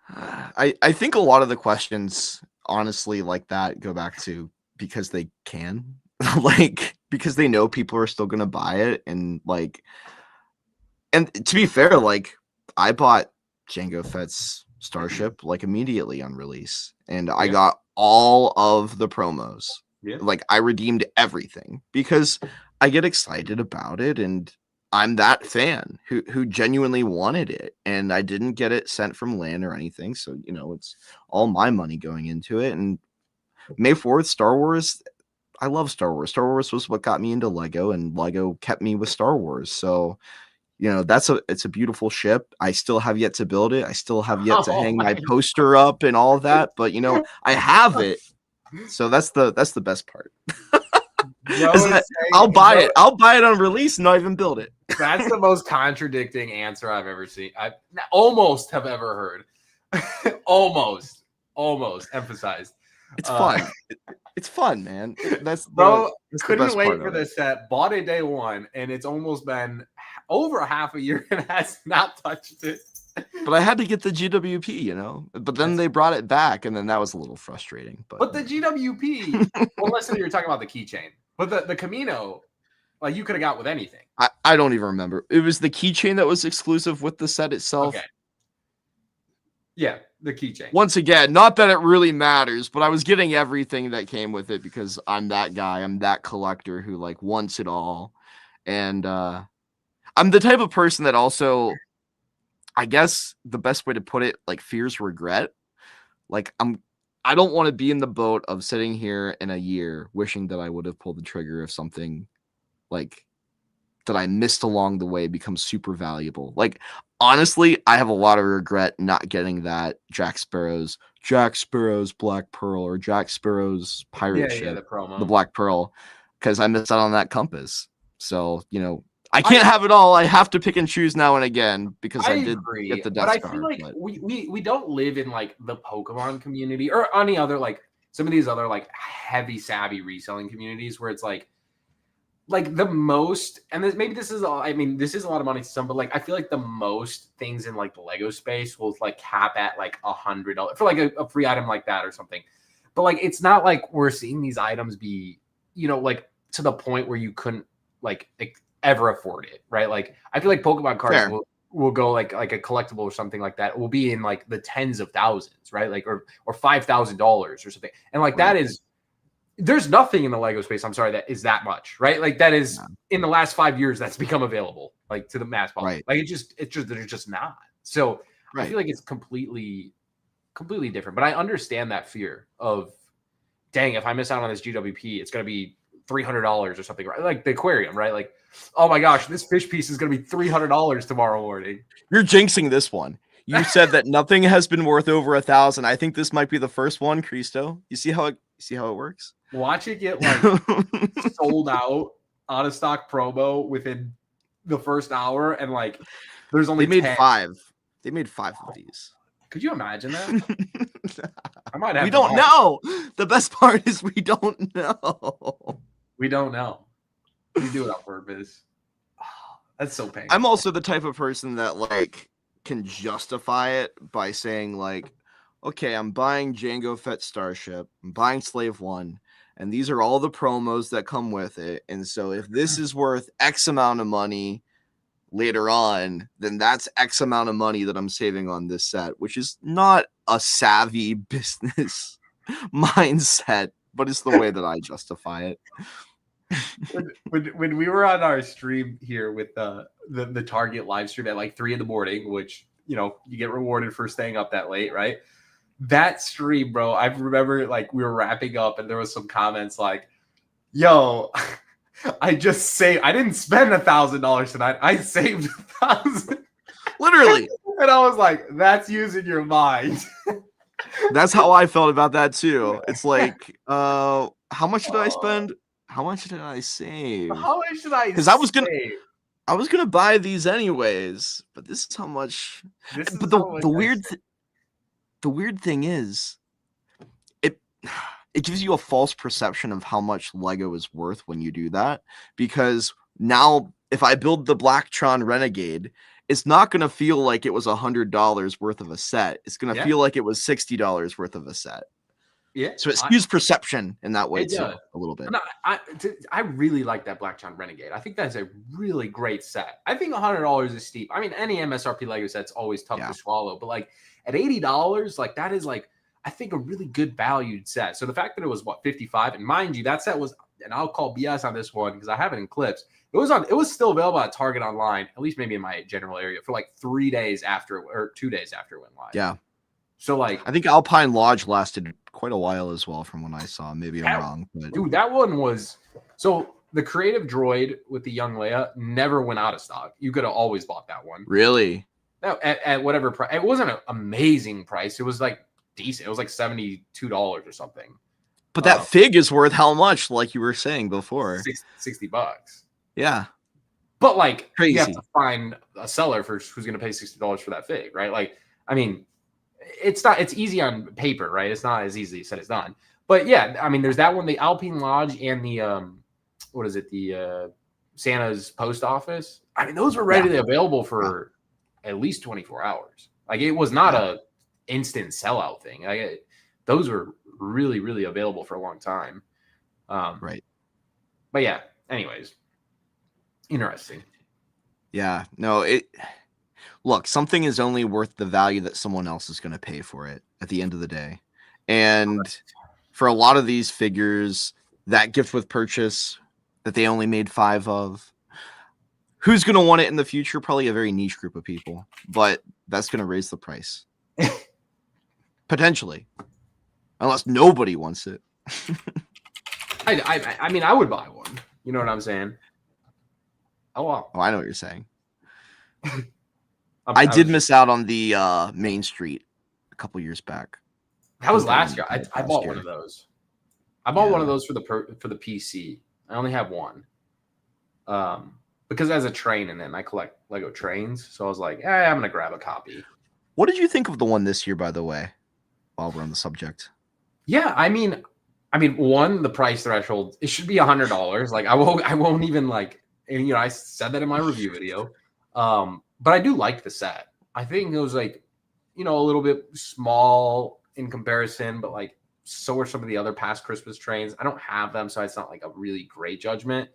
I think a lot of the questions, honestly, like that go back to because they can, like, because they know people are still going to buy it. And like, and to be fair, like, I bought Jango Fett's Starship like immediately on release, and I got all of the promos. Like, I redeemed everything because I get excited about it, and I'm that fan who genuinely wanted it, and I didn't get it sent from LAN or anything, so it's all my money going into it. And May 4th, Star Wars, I love Star Wars. Star Wars was what got me into Lego, and Lego kept me with Star Wars. So it's a beautiful ship. I still have yet to build it. I still have yet to hang my poster up and all of that. But I have it. So that's the best part. Joe I'll buy it. I'll buy it on release and not even build it. That's the most contradicting answer I've ever seen. I almost have ever heard. almost emphasized. It's fun. It's fun, man. That's couldn't wait for this set. Bought it day one, and it's almost been over half a year and has not touched it. But I had to get the GWP, you know. But then they brought it back, and then that was a little frustrating. But the GWP, well, let's say you're talking about the keychain, but the Camino, like you could have got with anything. I don't even remember. It was the keychain that was exclusive with the set itself. Okay. Yeah, the keychain. Once again, not that it really matters, but I was getting everything that came with it because I'm that guy. I'm that collector who like wants it all. And I'm the type of person that also, I guess the best way to put it, like fears regret. Like I don't want to be in the boat of sitting here in a year wishing that I would have pulled the trigger if something like that I missed along the way becomes super valuable. Like, honestly, I have a lot of regret not getting that Jack Sparrow's Black Pearl or Jack Sparrow's pirate ship, the promo, the Black Pearl, because I missed out on that compass. So, you know, I can't have it all. I have to pick and choose now and again because I did get the Death Star. But I feel like we don't live in like the Pokemon community or any other like some of these other like heavy savvy reselling communities where it's like the most, and maybe this is all, I mean, this is a lot of money to some, but like I feel like the most things in like the Lego space will like cap at like $100 for like a free item like that or something. But like it's not like we're seeing these items be, you know, like to the point where you couldn't like ever afford it, right? Like I feel like Pokemon cards will go like a collectible or something like that. It will be in like the tens of thousands, right? Like or $5,000 or something, and like that is. There's nothing in the Lego space, I'm sorry, that is that much, right? Like that is in the last 5 years that's become available, like to the mass public. Right. Like they're just not. So I feel like it's completely different. But I understand that fear of, dang, if I miss out on this GWP, it's gonna be $300 or something, right? Like the aquarium, right? Like, oh my gosh, this fish piece is gonna be $300 tomorrow morning. You're jinxing this one. You said that nothing has been worth over 1,000. I think this might be the first one, Cristo. You see how it works? Watch it get like sold out of stock promo within the first hour, and like there's only they made 10. 5. They made 5 of these. Could you imagine that? I might have. We don't know. The best part is we don't know. We don't know. We do it on purpose. Oh, that's so painful. I'm also the type of person that like can justify it by saying like, okay, I'm buying Jango Fett Starship, I'm buying Slave 1, and these are all the promos that come with it. And so if this is worth X amount of money later on, then that's X amount of money that I'm saving on this set, which is not a savvy business mindset, but it's the way that I justify it. When we were on our stream here with the Target live stream at like 3 a.m, which, you know, you get rewarded for staying up that late, right? That stream, bro, I remember like we were wrapping up and there was some comments like, yo, I didn't spend $1,000 tonight. I saved $1,000. Literally. And I was like, that's using your mind. That's how I felt about that too. It's like, how much did I spend? How much did I save? How much did I? Because I was gonna buy these anyways, but this is how much. But the weird thing is, it gives you a false perception of how much Lego is worth when you do that. Because now, if I build the Blacktron Renegade, it's not gonna feel like it was $100 worth of a set. It's gonna feel like it was $60 worth of a set. Yeah. So it skews perception in that way too, a little bit. No, I really like that Blacktron Renegade. I think that's a really great set. I think $100 is steep. I mean, any MSRP Lego set's always tough to swallow, but like at $80, like that is like, I think a really good valued set. So the fact that it was what, 55, and mind you, that set was, and I'll call BS on this one because I have it in clips. It was still available at Target online, at least maybe in my general area, for like 3 days after or 2 days after it went live. Yeah. So like, I think Alpine Lodge lasted quite a while as well from when I saw. Maybe I'm wrong, but dude, that one was so the creative droid with the young Leia never went out of stock. You could have always bought that one. Really? No, at whatever price. It wasn't an amazing price. It was like decent. It was like $72 or something. But that fig is worth how much? Like you were saying before, $60. Yeah. But like, Crazy. you have to find a seller who's going to pay $60 for that fig, right? Like, I mean, it's easy on paper, right? It's not as easy said as done. But yeah, I mean, there's that one, the Alpine Lodge, and the what is it? The Santa's post office. I mean, those were readily available for at least 24 hours. Like, it was not a instant sellout thing. Those were really, really available for a long time. Right. But yeah, anyways. Interesting. Yeah. No, look, something is only worth the value that someone else is going to pay for it at the end of the day. And for a lot of these figures, that gift with purchase that they only made 5 of, who's going to want it in the future? Probably a very niche group of people, but that's going to raise the price. Potentially. Unless nobody wants it. I mean, I would buy one. You know what I'm saying? Oh, wow. Oh, I know what you're saying. I did miss out on the Main Street a couple years back. That was last year. I bought one of those. I bought one of those for the PC. I only have one. Because as a train, and then I collect Lego trains, so I was like, I'm gonna grab a copy. What did you think of the one this year, by the way? While we're on the subject. Yeah, I mean, one, the price threshold, it should be $100. Like, I won't even like. And, you know, I said that in my review video. But I do like the set. I think it was like, you know, a little bit small in comparison, but like, so are some of the other past Christmas trains. I don't have them, so it's not like a really great judgment.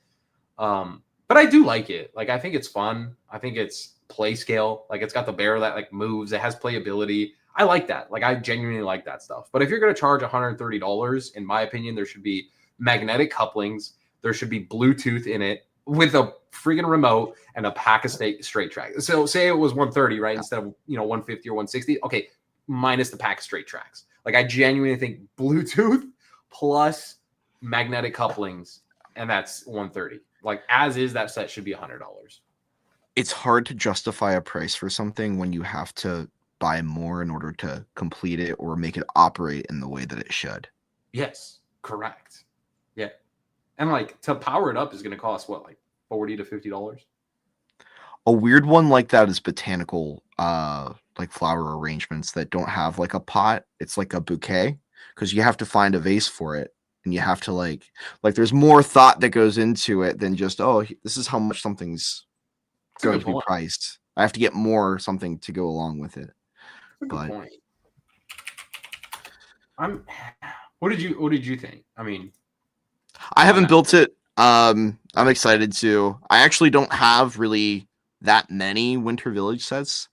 But I do like it. Like, I think it's fun. I think it's play scale. Like, it's got the bear that like moves. It has playability. I like that. Like, I genuinely like that stuff. But if you're going to charge $130, in my opinion, there should be magnetic couplings. There should be Bluetooth in it, with a freaking remote and a pack of straight tracks. So say it was 130, right? Instead of, you know, 150 or 160. Okay, minus the pack of straight tracks. Like, I genuinely think Bluetooth plus magnetic couplings, and that's 130. Like, as is, that set should be $100. It's hard to justify a price for something when you have to buy more in order to complete it or make it operate in the way that it should. Yes, correct. Yeah. And like, to power it up is going to cost what, like $40 to $50? A weird one like that is botanical, like flower arrangements that don't have like a pot. It's like a bouquet, because you have to find a vase for it, and you have to like there's more thought that goes into it than just, oh, this is how much something's going to be priced. I have to get more something to go along with it. That's a good point. What did you think? I mean, I haven't built it. I'm excited to. I actually don't have really that many Winter Village sets.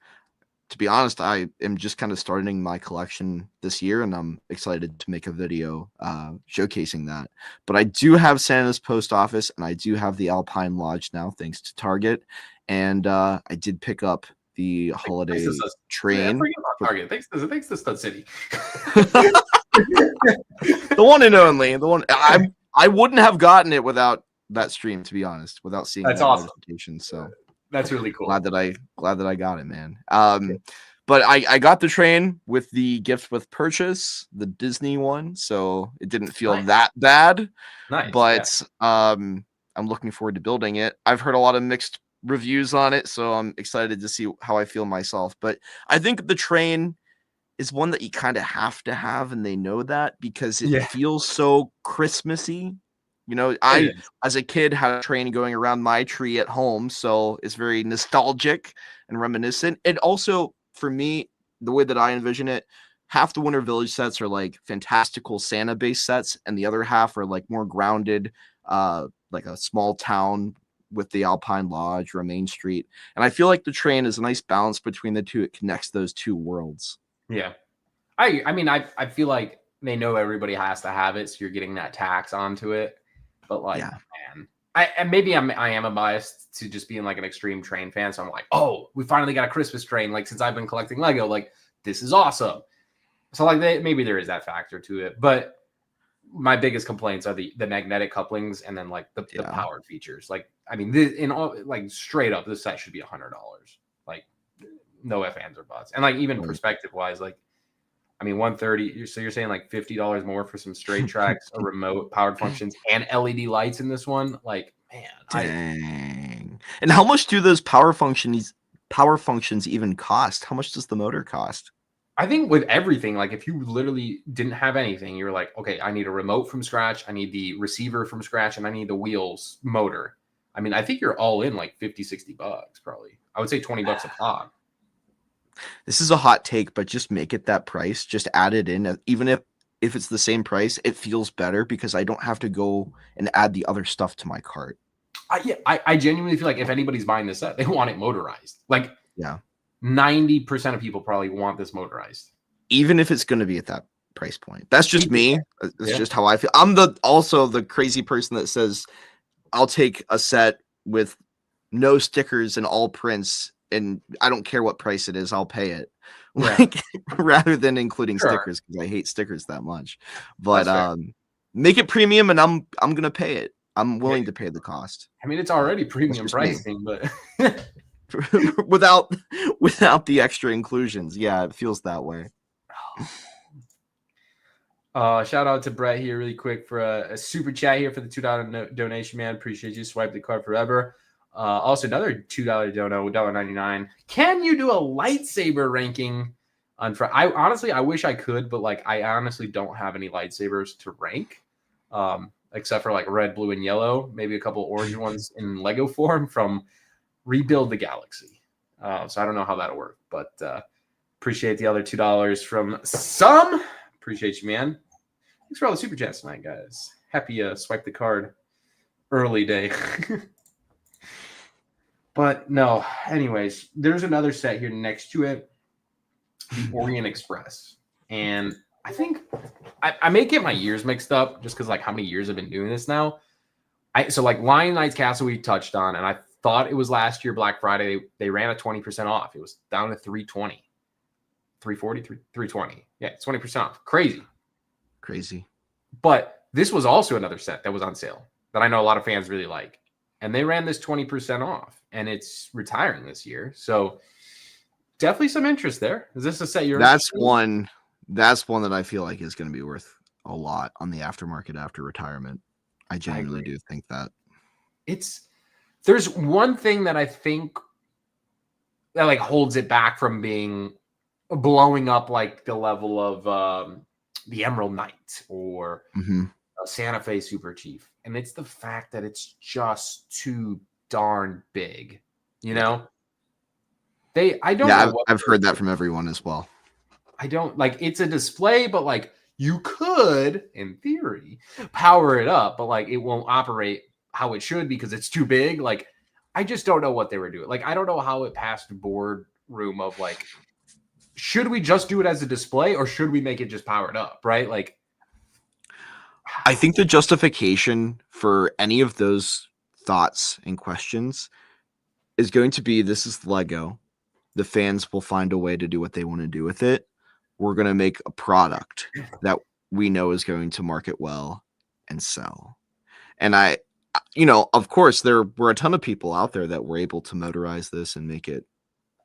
To be honest, I am just kind of starting my collection this year, and I'm excited to make a video showcasing that. But I do have Santa's Post Office, and I do have the Alpine Lodge now, thanks to Target. And I did pick up the holiday train. Yeah, Target. Thanks to Stud City. The one and only. The one I wouldn't have gotten it without that stream, to be honest, without seeing that notification. So that's really cool. Glad that I got it, man. But I got the train with the gift with purchase, the Disney one, so it didn't feel that bad. Nice. But I'm looking forward to building it. I've heard a lot of mixed reviews on it, so I'm excited to see how I feel myself. But I think the train is one that you kind of have to have, and they know that, because it feels so Christmassy. You know, I, as a kid, had a train going around my tree at home, so it's very nostalgic and reminiscent. And also, for me, the way that I envision it, half the Winter Village sets are like fantastical Santa-based sets, and the other half are like more grounded, like a small town with the Alpine Lodge or a Main Street. And I feel like the train is a nice balance between the two. It connects those two worlds. Yeah. I mean, I feel like they know everybody has to have it, so you're getting that tax onto it. But like, man, and maybe I am a biased to just being like an extreme train fan. So I'm like, oh, we finally got a Christmas train. Like, since I've been collecting Lego, like, this is awesome. So like, maybe there is that factor to it. But my biggest complaints are the magnetic couplings, and then like the powered features. Like, I mean, in all, like, straight up, this set should be $100. Like, no ifs, ands, or buts. And like, even perspective wise, like, I mean, 130. So you're saying like $50 more for some straight tracks, a remote, powered functions, and LED lights in this one? Like, man, Dang. And how much do those power functions even cost? How much does the motor cost? I think with everything, like if you literally didn't have anything, you're like, okay, I need a remote from scratch, I need the receiver from scratch, and I need the wheels motor. I mean, I think you're all in like 50, $60 probably. I would say $20 a pop. This is a hot take, but just make it that price. Just add it in. Even if it's the same price, it feels better because I don't have to go and add the other stuff to my cart. I genuinely feel like if anybody's buying this set, they want it motorized. Like, yeah, 90% of people probably want this motorized. Even if it's going to be at that price point. That's just me. That's just how I feel. I'm also the crazy person that says I'll take a set with no stickers and all prints, and I don't care what price it is, I'll pay it. Like rather than including stickers, because I hate stickers that much. But make it premium, and I'm gonna pay it. I'm willing to pay the cost. I mean, it's already premium pricing, but without the extra inclusions, yeah, it feels that way. Shout out to Brett here really quick for a super chat here for the $2 donation, man. Appreciate you. Swipe the card forever. Also another $2 dono, $1.99. Can you do a lightsaber ranking on I wish I could, but like I honestly don't have any lightsabers to rank. Except for like red, blue, and yellow, maybe a couple orange ones in Lego form from Rebuild the Galaxy. So I don't know how that'll work, but appreciate the other $2 from some. Appreciate you, man. Thanks for all the super chats tonight, guys. Happy swipe the card early day. But no, anyways, there's another set here next to it, the Orient Express. And I think I may get my years mixed up just because like how many years I've been doing this now. So like Lion Knight's Castle we touched on, and I thought it was last year Black Friday. They ran a 20% off. It was down to 320. 340, 320. Yeah, 20% off. Crazy. But this was also another set that was on sale that I know a lot of fans really like. And they ran this 20% off, and it's retiring this year. So definitely some interest there. Is this a set you're That's one that I feel like is going to be worth a lot on the aftermarket after retirement. I genuinely do think that. There's one thing that I think that like holds it back from being blowing up like the level of the Emerald Knight or Santa Fe Super Chief. And it's the fact that it's just too darn big, you know? I've heard that from everyone as well. I don't like it's a display, but like you could, in theory, power it up, but like it won't operate how it should because it's too big. Like, I just don't know what they were doing. Like, I don't know how it passed the boardroom of like, should we just do it as a display or should we make it just powered up? Right? Like, I think the justification for any of those thoughts and questions is going to be this is Lego. The fans will find a way to do what they want to do with it. We're going to make a product that we know is going to market well and sell. And of course, there were a ton of people out there that were able to motorize this and make it,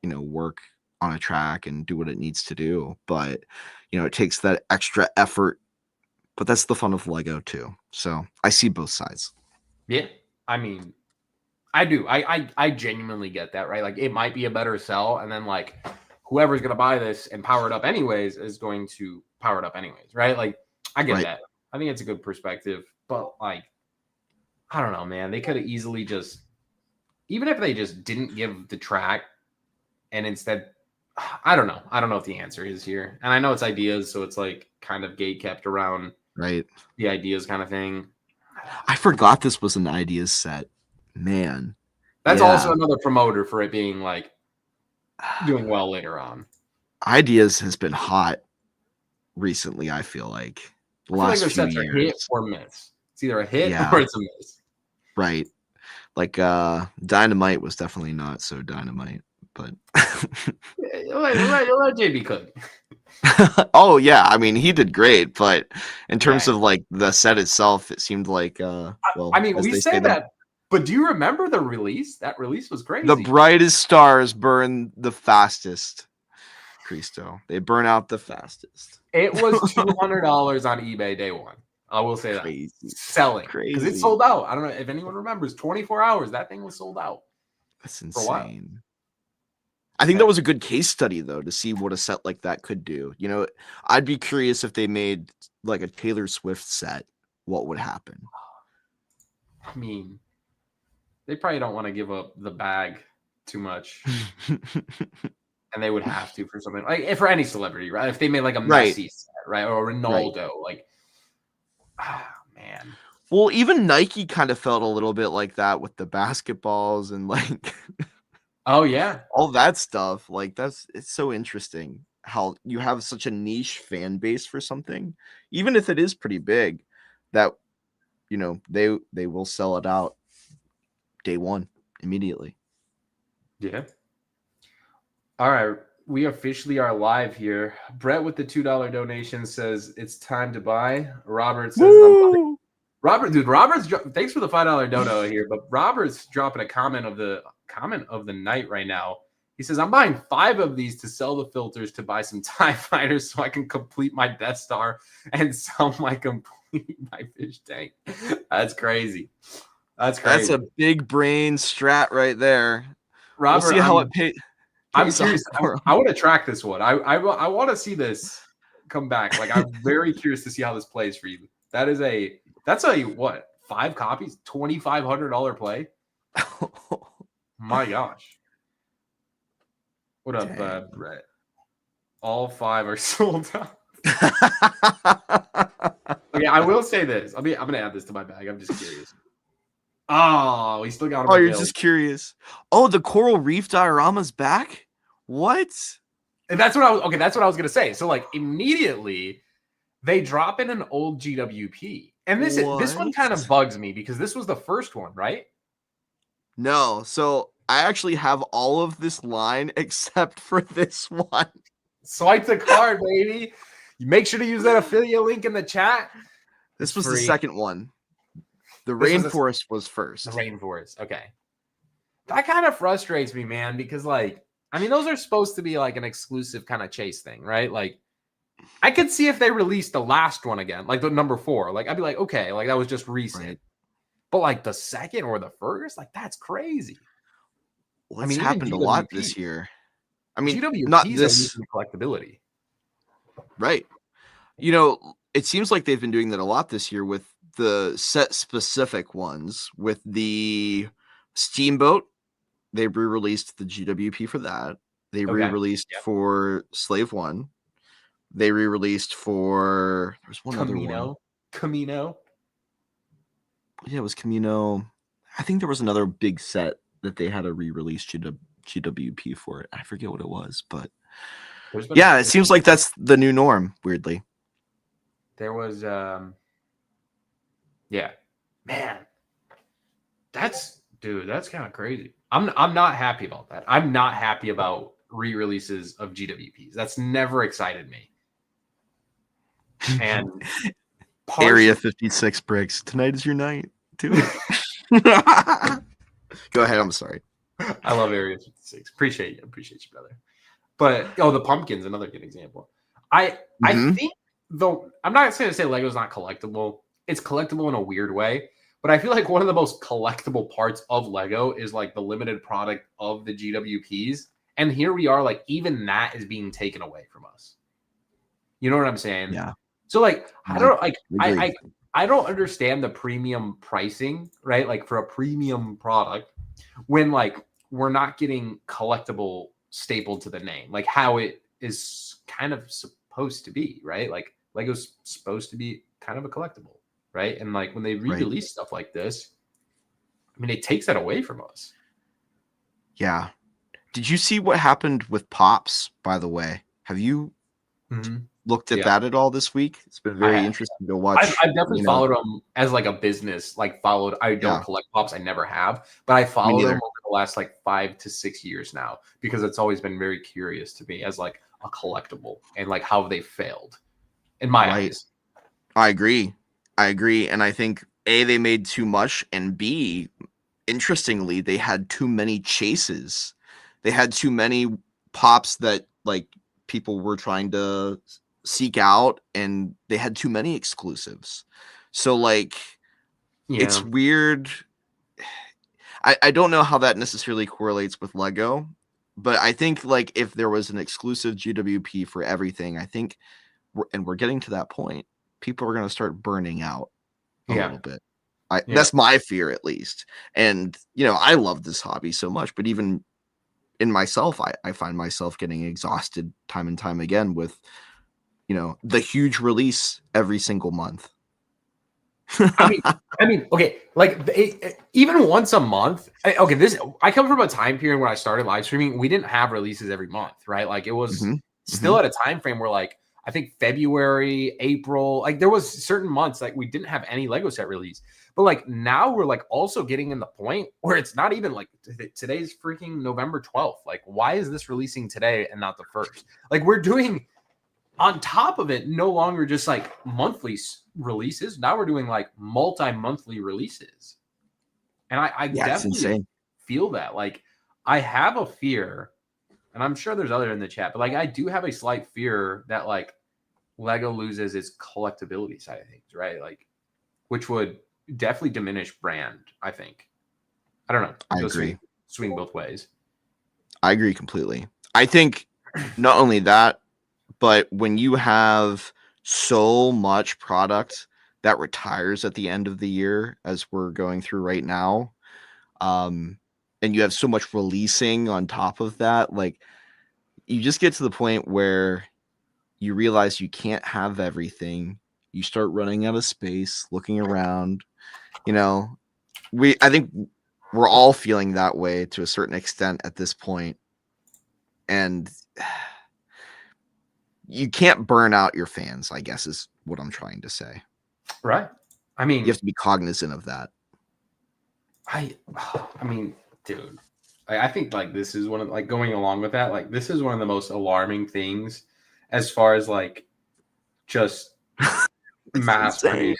work on a track and do what it needs to do. But, it takes that extra effort. But that's the fun of Lego too. So I see both sides. Yeah. I mean, I do. I genuinely get that, right? Like it might be a better sell. And then like whoever's going to buy this and power it up anyways is going to power it up anyways, right? Like I get that. I think it's a good perspective. But like, I don't know, man. They could have easily just, even if they just didn't give the track and instead, I don't know. I don't know what the answer is here. And I know it's ideas. So it's like kind of gate kept around the ideas kind of thing. I forgot this was an ideas set. Man. That's also another promoter for it being like doing well later on. Ideas has been hot recently, I feel like. The last few years. Are hit or miss. It's either a hit or it's a miss. Right. Like Dynamite was definitely not so Dynamite, but let JB cook. Oh yeah, I mean he did great, but in terms of like the set itself, it seemed like I mean we say that, but do you remember the release? That release was crazy. The brightest stars burn the fastest, Cristo. They burn out the fastest. It was $200 on eBay day one. I will say that. Crazy. Selling. Because it Crazy. sold out. I don't know if anyone remembers. 24 hours, that thing was sold out. That's For a while. insane. I think that was a good case study, though, to see what a set like that could do. You know, I'd be curious if they made like a Taylor Swift set, what would happen? I mean, they probably don't want to give up the bag too much. And they would have to for something like if for any celebrity, right? If they made like a Messi set, right? Or Ronaldo, right. Like, man. Well, even Nike kind of felt a little bit like that with the basketballs and like oh yeah, all that stuff. Like it's so interesting how you have such a niche fan base for something, even if it is pretty big, that you know they will sell it out day one immediately. Yeah. All right, we officially are live here. Brett with the $2 donation says it's time to buy. Robert says Robert's thanks for the $5 dono here, but Robert's dropping a comment of the night right now. He says, I'm buying 5 of these to sell the filters to buy some TIE fighters so I can complete my Death Star and sell my fish tank. That's crazy. That's a big brain strat right there. Robert, we'll see how it pays. I'm curious. I want to track this one. I want to see this come back. Like, I'm very curious to see how this plays for you. That's a what? 5 copies, $2,500 play. My gosh. What up, Brett? All 5 are sold out. Okay, I will say this. I'm gonna add this to my bag. I'm just curious. Oh, we still got them. Oh, you're just curious. Oh, the coral reef diorama's back? What? And that's what I was gonna say. So like immediately they drop in an old GWP. And this one kind of bugs me because this was the first one, right? No. So I actually have all of this line except for this one. Swipe the card, baby. You make sure to use that affiliate link in the chat. This was the second one. The rainforest was first. The rainforest. Okay. That kind of frustrates me, man, because like, I mean, those are supposed to be like an exclusive kind of chase thing, right? Like, I could see if they released the last one again, like the number 4. Like, I'd be like, okay, like that was just recent. Right. But like the second or the first, like that's crazy. Well, it's happened a lot this year. I mean, GWPs not this collectability. Right. You know, it seems like they've been doing that a lot this year with the set specific ones. With the Steamboat, they re-released the GWP for that. They re-released for Slave 1. They re-released for there's one other one. Camino. Yeah, it was Camino. I think there was another big set that they had a re-release GWP for it. I forget what it was, but yeah, it seems like that's the new norm, weirdly. There was yeah. Man. That's kind of crazy. I'm not happy about that. I'm not happy about re-releases of GWPs. That's never excited me. And Area 56 bricks. Tonight is your night. Do it. Go ahead. I'm sorry. I love Area 56. Appreciate you, brother. But the pumpkin's another good example. I think though I'm not going to say Lego's not collectible. It's collectible in a weird way, but I feel like one of the most collectible parts of Lego is like the limited product of the GWPs. And here we are, like even that is being taken away from us. You know what I'm saying? Yeah. So like I don't understand the premium pricing, right? Like for a premium product when like we're not getting collectible stapled to the name, like how it is kind of supposed to be, right? Like Lego's supposed to be kind of a collectible, right? And like when they re-release stuff like this, I mean, it takes that away from us. Yeah. Did you see what happened with Pops, by the way? Have you looked at that at all this week? It's been very interesting to watch. I've definitely followed them as like a business, like I don't collect Pops. I never have, but I followed them over the last like 5 to 6 years now because it's always been very curious to me as like a collectible and like how they failed in my eyes. I agree. And I think A, they made too much, and B, interestingly, they had too many chases. They had too many Pops that like people were trying to seek out, and they had too many exclusives. So like, it's weird. I don't know how that necessarily correlates with Lego, but I think like if there was an exclusive GWP for everything, I think we're getting to that point. People are going to start burning out a little bit. That's my fear, at least. And I love this hobby so much, but even in myself, I find myself getting exhausted time and time again with the huge release every single month. I mean, okay, like even once a month. Okay, I come from a time period when I started live streaming. We didn't have releases every month, right? Like it was still at a time frame where, like, I think February, April, like there was certain months like we didn't have any Lego set release. But like now we're like also getting in the point where it's not even like today's freaking November 12th. Like, why is this releasing today and not the first? Like, we're doing on top of it, no longer just like monthly releases. Now we're doing like multi-monthly releases. And I definitely feel that. Like, I have a fear, and I'm sure there's other in the chat, but like I do have a slight fear that like Lego loses its collectibility side of things, right? Like, which would definitely diminish brand, I think. I don't know. I agree. Swing both ways. I agree completely. I think not only that, but when you have so much product that retires at the end of the year, as we're going through right now, and you have so much releasing on top of that, like, you just get to the point where you realize you can't have everything. You start running out of space, looking around. I think we're all feeling that way to a certain extent at this point. And you can't burn out your fans, I guess, is what I'm trying to say. Right. I mean, you have to be cognizant of that. I mean, dude, I think like this is one of, like, going along with that, like this is one of the most alarming things as far as like just mass producing.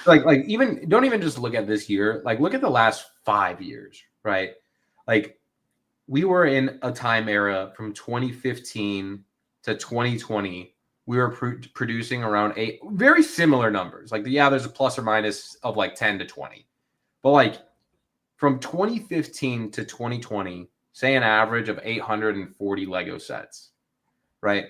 Like even don't even just look at this year, like look at the last 5 years, right? Like we were in a time era from 2015 to 2020. We were producing around very similar numbers. Like, there's a plus or minus of like 10 to 20. But like from 2015 to 2020, say an average of 840 Lego sets, right?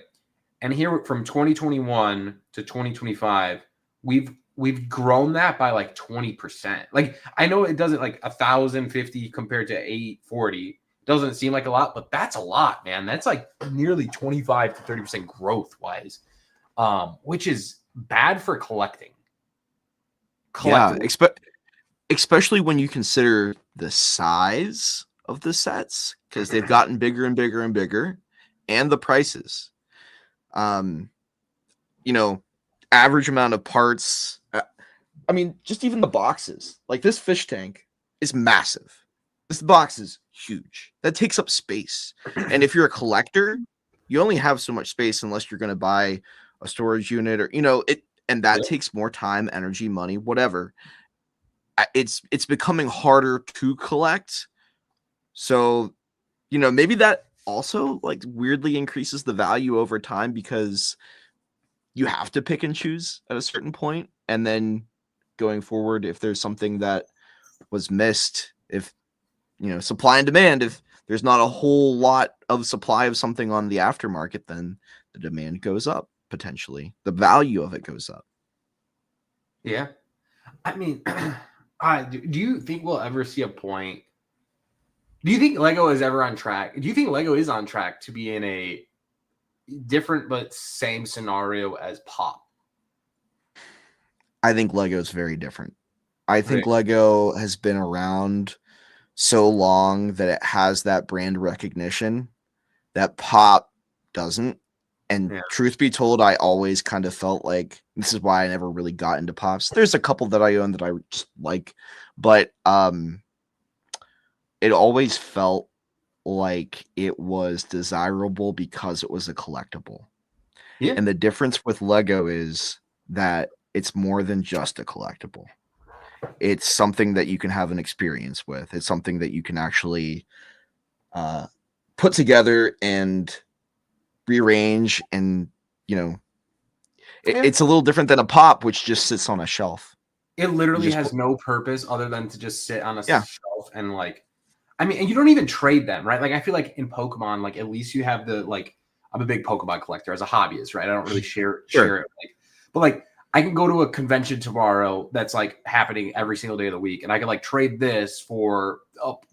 And here from 2021 to 2025, we've grown that by like 20%. Like, I know it doesn't, like 1,050 compared to 840 doesn't seem like a lot, but that's a lot, man. That's like nearly 25 to 30% growth wise, which is bad for collecting. Yeah, especially when you consider the size of the sets, because they've gotten bigger and bigger and bigger, and the prices. Average amount of parts. I mean, just even the boxes. Like, this fish tank is massive. This box is huge. That takes up space. And if you're a collector, you only have so much space unless you're going to buy a storage unit or, and that takes more time, energy, money, whatever. It's becoming harder to collect. So, maybe that also like weirdly increases the value over time, because you have to pick and choose at a certain point. And then going forward, if there's something that was missed, if supply and demand, if there's not a whole lot of supply of something on the aftermarket, then the demand goes up, potentially. The value of it goes up. Yeah. I mean, do you think we'll ever see a point? Do you think Lego is ever on track? Do you think Lego is on track to be in a different but same scenario as Pop? I think Lego is very different. I think Lego has been around so long that it has that brand recognition that Pop doesn't. And truth be told, I always kind of felt like this is why I never really got into Pops. There's a couple that I own that I just like, but it always felt like it was desirable because it was a collectible. Yeah. And the difference with Lego is that it's more than just a collectible. It's something that you can have an experience with. It's something that you can actually put together and rearrange and you know, it's a little different than a pop, which just sits on a shelf. It literally has no purpose other than to just sit on a Yeah. shelf and like, I mean, and you don't even trade them, right? Like, I feel like in Pokemon, like at least you have the like. I'm a big Pokemon collector as a hobbyist, right? I don't really share it, like, but like I can go to a convention tomorrow that's like happening every single day of the week, and I can like trade this for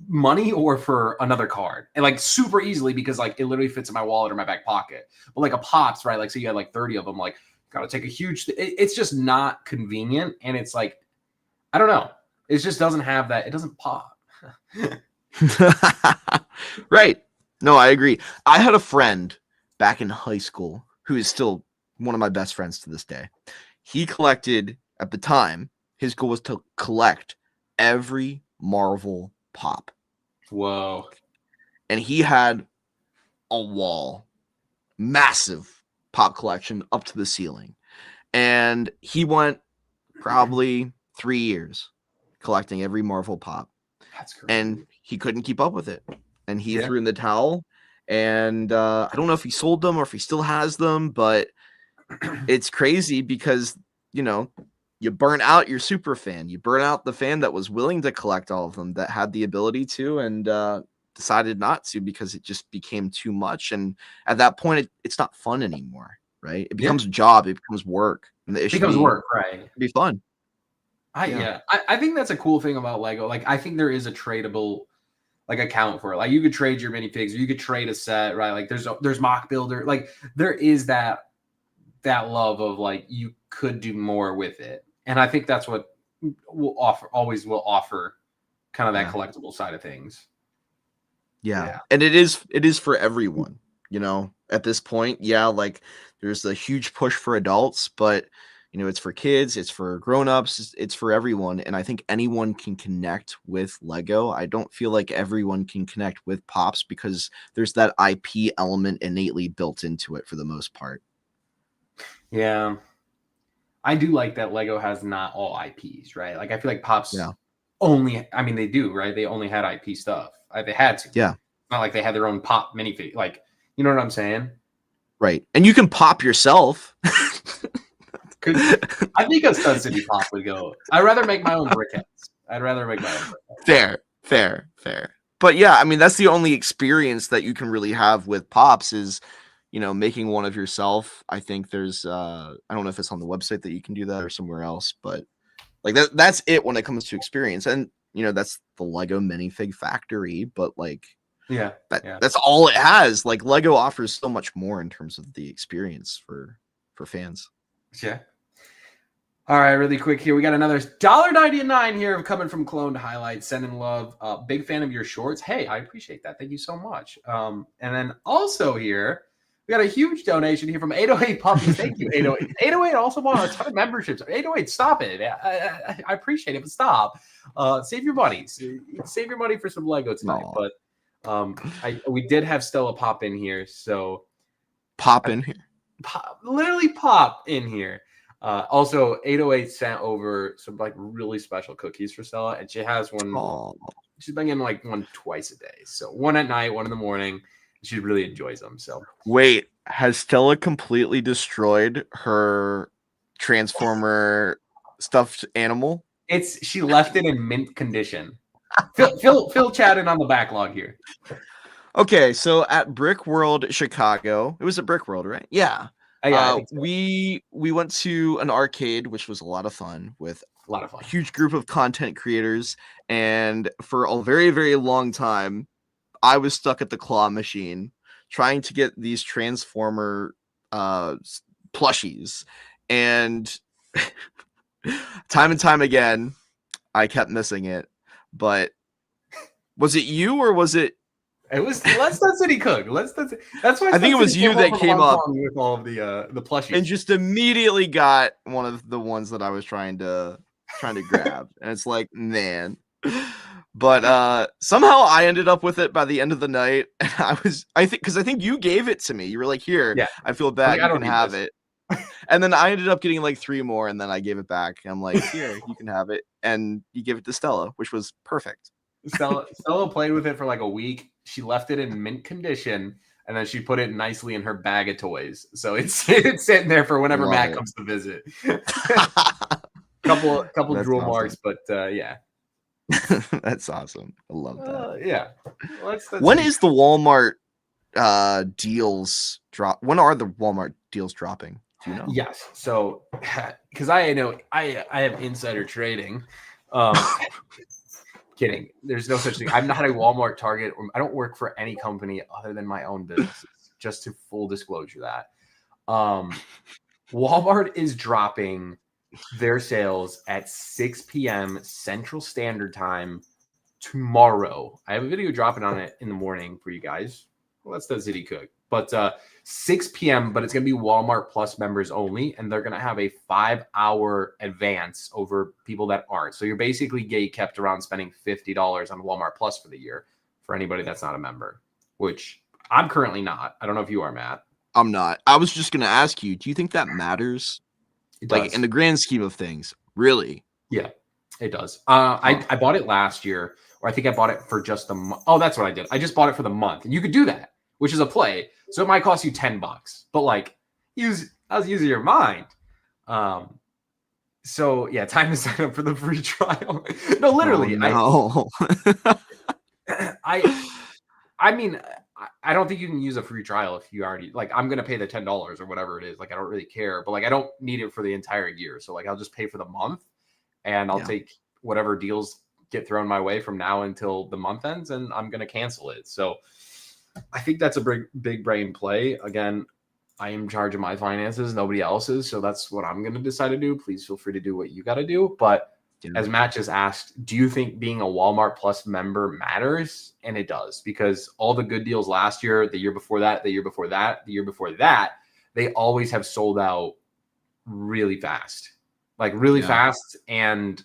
money or for another card, and like super easily because like it literally fits in my wallet or my back pocket. But like a Pops, right? Like, so you had like 30 of them, like got to take a huge. It's just not convenient, and it's like I don't know. It just doesn't have that. It doesn't pop. Right. No, I agree. I had a friend back in high school who is still one of my best friends to this day. He collected, at the time, his goal was to collect every Marvel pop. Whoa. And he had a wall, massive pop collection up to the ceiling. And he went probably 3 years collecting every Marvel pop. That's crazy. And he couldn't keep up with it. And he threw in the towel. And I don't know if he sold them or if he still has them, but it's crazy because, you know, you burn out your super fan. You burn out the fan that was willing to collect all of them, that had the ability to, and decided not to because it just became too much. And at that point, it's not fun anymore, right? It becomes a job. It becomes work. And it becomes work, right? It'd be fun. I think that's a cool thing about Lego. Like, I think there is a tradable like account for it. Like, you could trade your minifigs, or you could trade a set, right? Like, there's mock builder. Like, there is that love of like you could do more with it, and I think that's what always will offer kind of that collectible side of things. Yeah. And it is for everyone, you know, at this point. Yeah, like there's a huge push for adults, but you know, it's for kids, it's for grown-ups, it's for everyone. And I think anyone can connect with Lego. I don't feel like everyone can connect with Pops because there's that IP element innately built into it for the most part. Yeah. I do like that Lego has not all IPs, right? Like, I feel like Pops only, I mean, they do, right? They only had IP stuff. They had to. Yeah. It's not like they had their own Pop minifig. Like, you know what I'm saying? Right. And you can pop yourself. I think a Stud City Pop would go. I'd rather make my own brickheads. Fair. But yeah, I mean, that's the only experience that you can really have with Pops is, you know, making one of yourself. I think there's I don't know if it's on the website that you can do that or somewhere else, but like that's it when it comes to experience. And you know, that's the Lego minifig factory, but like that's all it has. Like, Lego offers so much more in terms of the experience for fans. Yeah. All right, really quick here. We got another $1.99 here coming from Cloned Highlight. Sending love. Big fan of your shorts. Hey, I appreciate that. Thank you so much. And then also here, we got a huge donation here from 808 Puppies. Thank you, 808. 808 also bought a ton of memberships. 808, stop it. I appreciate it, but stop. Save your money. Save your money for some Lego tonight. Aww. But we did have Stella pop in here, so literally pop in here. Also, 808 sent over some like really special cookies for Stella, and she has one. Aww. She's been getting like one twice a day, so one at night, one in the morning. She really enjoys them. So wait, has Stella completely destroyed her Transformer stuffed animal? She left it in mint condition. Phil chatting on the backlog here. Okay, so at Brickworld Chicago, it was at Brickworld, right? Yeah. I think so. We went to an arcade, which was a lot of fun with a huge group of content creators, and for a very, very long time, I was stuck at the claw machine trying to get these Transformer plushies, and time and time again, I kept missing it. But was it you or was it? It was Let's Stud City Cook. That's why I think it was you that came up with all of the plushies and just immediately got one of the ones that I was trying to grab, and it's like, man. But somehow I ended up with it by the end of the night, and I think you gave it to me. You were like, here, I feel bad, you can have it. And then I ended up getting like 3 more, and then I gave it back. I'm like, here, you can have it, and you give it to Stella, which was perfect. Stella played with it for like a week. She left it in mint condition, and then she put it nicely in her bag of toys. So it's sitting there for whenever Matt comes to visit. couple That's drool awesome. marks, but yeah. That's awesome. I love that. Yeah. Well, when is the Walmart deals drop? When are the Walmart deals dropping? Do you know? Yes. So, because I know I have insider trading. Kidding. There's no such thing. I'm not a Walmart, Target. I don't work for any company other than my own businesses. Just to full disclosure that. Walmart is dropping their sales at 6 p.m. Central Standard Time tomorrow. I have a video dropping on it in the morning for you guys. Well, that's the City Cook. But 6 p.m., but it's going to be Walmart Plus members only, and they're going to have a 5-hour advance over people that aren't. So you're basically gate kept around spending $50 on Walmart Plus for the year for anybody that's not a member, which I'm currently not. I don't know if you are, Matt. I'm not. I was just going to ask you, do you think that matters? It like does. In the grand scheme of things, really? Yeah, it does. I bought it last year, or I think I bought it for just the month. Oh, that's what I did. I just bought it for the month, and you could do that, which is a play. So it might cost you $10, but like I was using your mind. So yeah, time to sign up for the free trial. No, literally. Oh, no. I mean, I don't think you can use a free trial if you already like. I'm gonna pay the $10 or whatever it is. Like I don't really care, but like I don't need it for the entire year. So like I'll just pay for the month, and I'll take whatever deals get thrown my way from now until the month ends, and I'm gonna cancel it. So I think that's a big brain play. Again, I am in charge of my finances, nobody else's. So that's what I'm gonna decide to do. Please feel free to do what you got to do, but. As Matt just asked, do you think being a Walmart Plus member matters? And it does, because all the good deals last year, the year before that, the year before that, the year before that, they always have sold out really fast, like really fast, and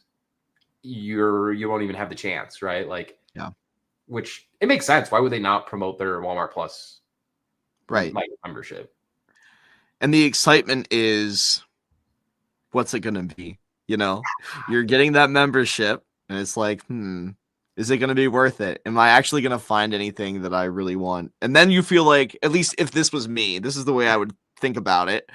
you won't even have the chance, right? Like, which it makes sense. Why would they not promote their Walmart Plus membership? And the excitement is, what's it going to be? You know, you're getting that membership and it's like, is it going to be worth it? Am I actually going to find anything that I really want? And then you feel like, at least if this was me, this is the way I would think about it,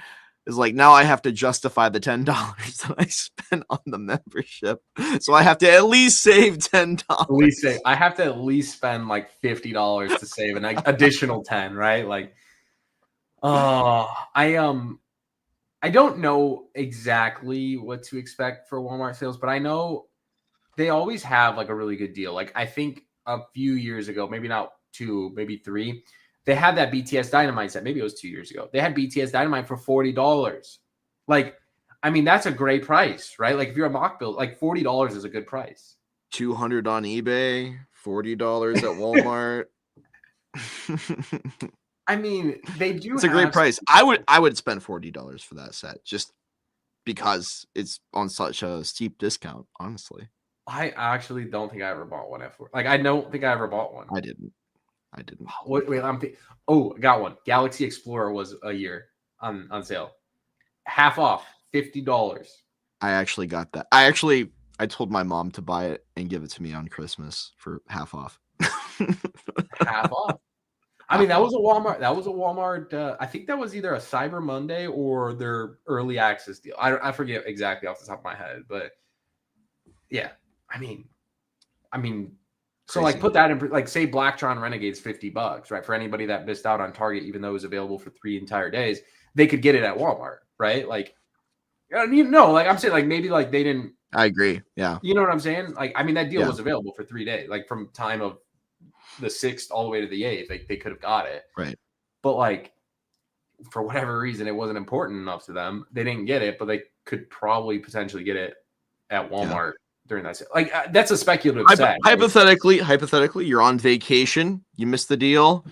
is like, now I have to justify the $10 that I spent on the membership. So I have to at least save $10. I have to at least spend like $50 to save an additional 10, right? Like, I don't know exactly what to expect for Walmart sales, but I know they always have like a really good deal. Like I think a few years ago, maybe not 2, maybe 3, they had that BTS Dynamite set. Maybe it was 2 years ago. They had BTS Dynamite for $40. Like, I mean, that's a great price, right? Like if you're a mock build, like $40 is a good price. $200 on eBay, $40 at Walmart. I mean, they do. It's a great price. I would spend $40 for that set just because it's on such a steep discount. Honestly, I actually don't think I ever bought one F4. Like, I don't think I ever bought one. I didn't. Wait, I got one. Galaxy Explorer was a year on sale, half off, $50. I actually got that. I told my mom to buy it and give it to me on Christmas for half off. Half off. I mean, that was a Walmart. I think that was either a Cyber Monday or their early access deal. I forget exactly off the top of my head, but yeah. I mean, so like put that in, like say Blacktron Renegade's $50, right? For anybody that missed out on Target, even though it was available for 3 entire days, they could get it at Walmart, right? Like, like I'm saying, like maybe like they didn't. I agree. Yeah. You know what I'm saying? Like, I mean, that deal was available for 3 days, like from time of the 6th all the way to the 8th. Like they could have got it, right? But like for whatever reason, it wasn't important enough to them. They didn't get it, but they could probably potentially get it at Walmart during that. Like that's a speculative set. Hypothetically, you're on vacation, you missed the deal.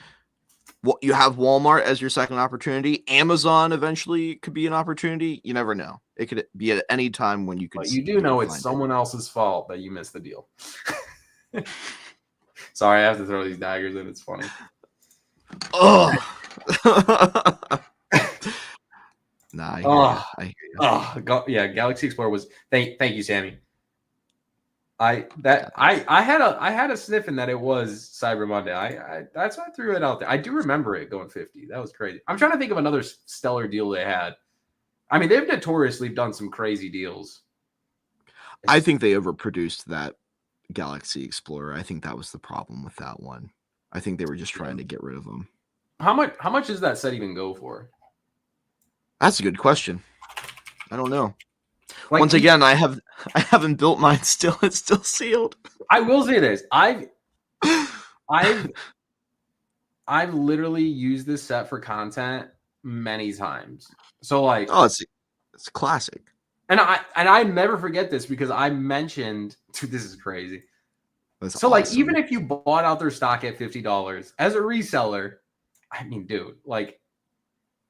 You have Walmart as your second opportunity. Amazon eventually could be an opportunity. You never know. It could be at any time when you could. But you do know it's someone else's fault that you missed the deal. Sorry, I have to throw these daggers in. It's funny. Oh. Nah, I hear you. Yeah, Galaxy Explorer was. Thank you, Sammy. I had a sniffing that it was Cyber Monday. I that's why I threw it out there. I do remember it going 50. That was crazy. I'm trying to think of another stellar deal they had. I mean, they've notoriously done some crazy deals. I think they overproduced that Galaxy Explorer. I think that was the problem with that one. I think they were just trying to get rid of them. How much does that set even go for? That's a good question. I don't know. Like, once again, I haven't built mine still. It's still sealed. I will say this. I've literally used this set for content many times. So like, oh, it's classic. And I never forget this because I mentioned, dude, this is crazy. That's so awesome. Like, even if you bought out their stock at $50 as a reseller, I mean, dude, like,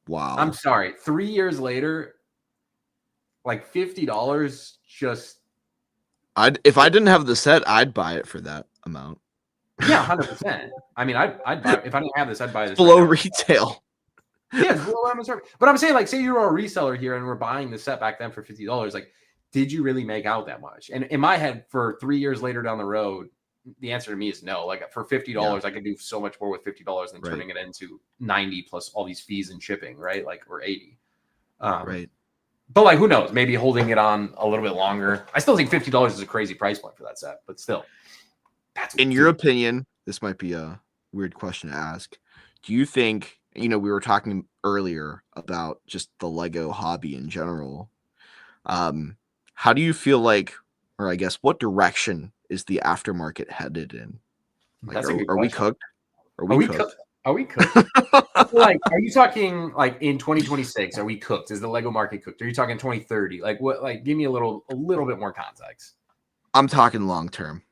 wow. I'm sorry, 3 years later, like $50 just. If I didn't have the set, I'd buy it for that amount. Yeah, 100%. I mean, I'd buy, if I didn't have this, I'd buy this below retail. Yeah, it's below MSRP. But I'm saying, like, say you're a reseller here and we're buying the set back then for $50. Like, did you really make out that much? And in my head, for 3 years later down the road, the answer to me is no. Like, for $50, I could do so much more with $50 than turning it into 90 plus all these fees and shipping, right? Like, or 80. Right. But like, who knows? Maybe holding it on a little bit longer. I still think $50 is a crazy price point for that set, but still. That's in your opinion, this might be a weird question to ask. Do you think, we were talking earlier about just the Lego hobby in general. How do you feel like, or I guess, what direction is the aftermarket headed in? Like, are we cooked? Are we cooked? Are we cooked? Like, are you talking like in 2026? Are we cooked? Is the Lego market cooked? Are you talking 2030? Like, what? Like, give me a little bit more context. I'm talking long term.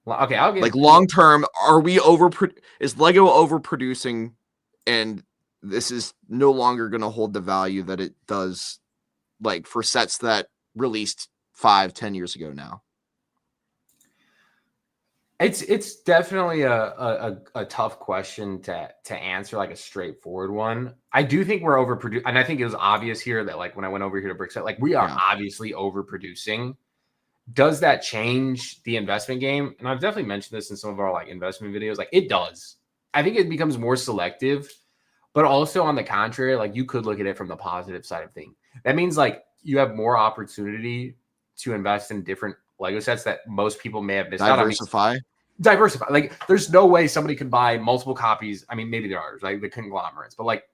Okay, I'll get like long term. Is Lego overproducing, and this is no longer going to hold the value that it does, like for sets that released 5-10 years ago now? It's definitely a tough question to answer, like a straightforward one. I do think we're overproducing, and I think it was obvious here that, like, when I went over here to Brickset, like, we are obviously overproducing. Does that change the investment game? And I've definitely mentioned this in some of our like investment videos. Like, it does. I think it becomes more selective, but also on the contrary, like, you could look at it from the positive side of things. That means like you have more opportunity to invest in different Lego sets that most people may have missed out on. Diversify. Like, there's no way somebody can buy multiple copies. I mean, maybe there are, like the conglomerates, but like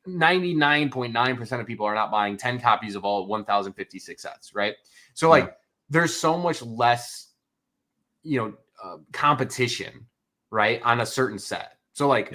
99.9% of people are not buying 10 copies of all 1,056 sets, right? So like, there's so much less, competition, right, on a certain set. So like,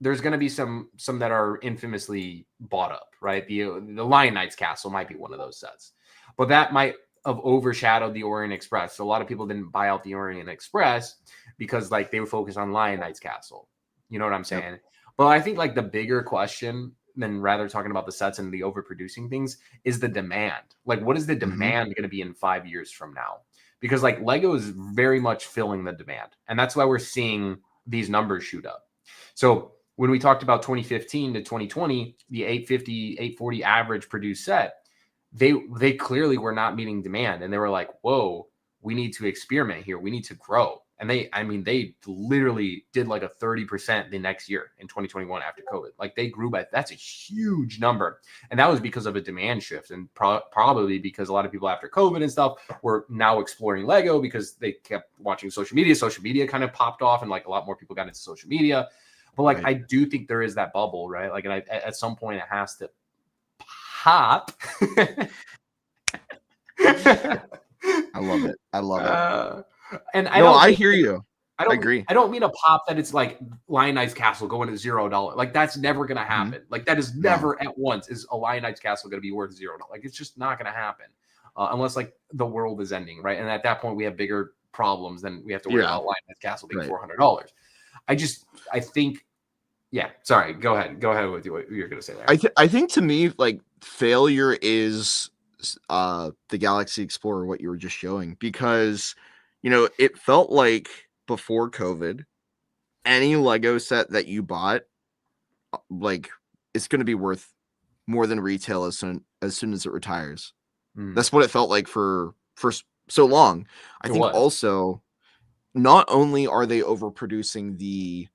there's going to be some that are infamously bought up, right? The Lion Knight's Castle might be one of those sets, but that might have overshadowed the Orient Express. So a lot of people didn't buy out the Orient Express because like they were focused on Lion Knight's Castle. You know what I'm saying? But I think like the bigger question than rather talking about the sets and the overproducing things is the demand. Like, what is the demand going to be in 5 years from now? Because like Lego is very much filling the demand. And that's why we're seeing these numbers shoot up. So when we talked about 2015 to 2020, the 850, 840 average produced set, they clearly were not meeting demand. And they were like, whoa, we need to experiment here. We need to grow. And they literally did like a 30% the next year in 2021 after COVID. Like, they grew that's a huge number. And that was because of a demand shift, and probably because a lot of people after COVID and stuff were now exploring Lego because they kept watching social media. Social media kind of popped off, and like a lot more people got into social media. But like, I do think there is that bubble, right? Like, and at some point it has to pop. I love it. I love it. And I hear you. I agree. I don't mean a pop that it's like Lion Knight's Castle going to $0. Like, that's never going to happen. Like, that is never at once is a Lion Knight's Castle going to be worth $0. Like, it's just not going to happen unless like the world is ending, right? And at that point, we have bigger problems than we have to worry about Lion Knight's Castle being $400. I think. Yeah, sorry. Go ahead with what you're going to say there. I think to me, like, failure is the Galaxy Explorer, what you were just showing, because it felt like before COVID, any Lego set that you bought, like, it's going to be worth more than retail as soon as it retires. That's what it felt like for so long. I It think was. also not only are they overproducing the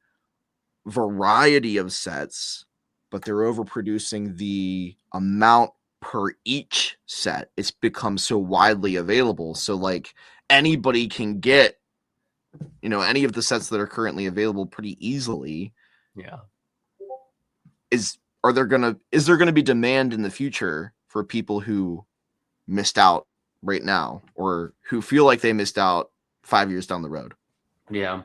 variety of sets, but they're overproducing the amount per each set. It's become so widely available. So like anybody can get, you know, any of the sets that are currently available pretty easily. Yeah. Is there gonna be demand in the future for people who missed out right now or who feel like they missed out 5 years down the road? Yeah.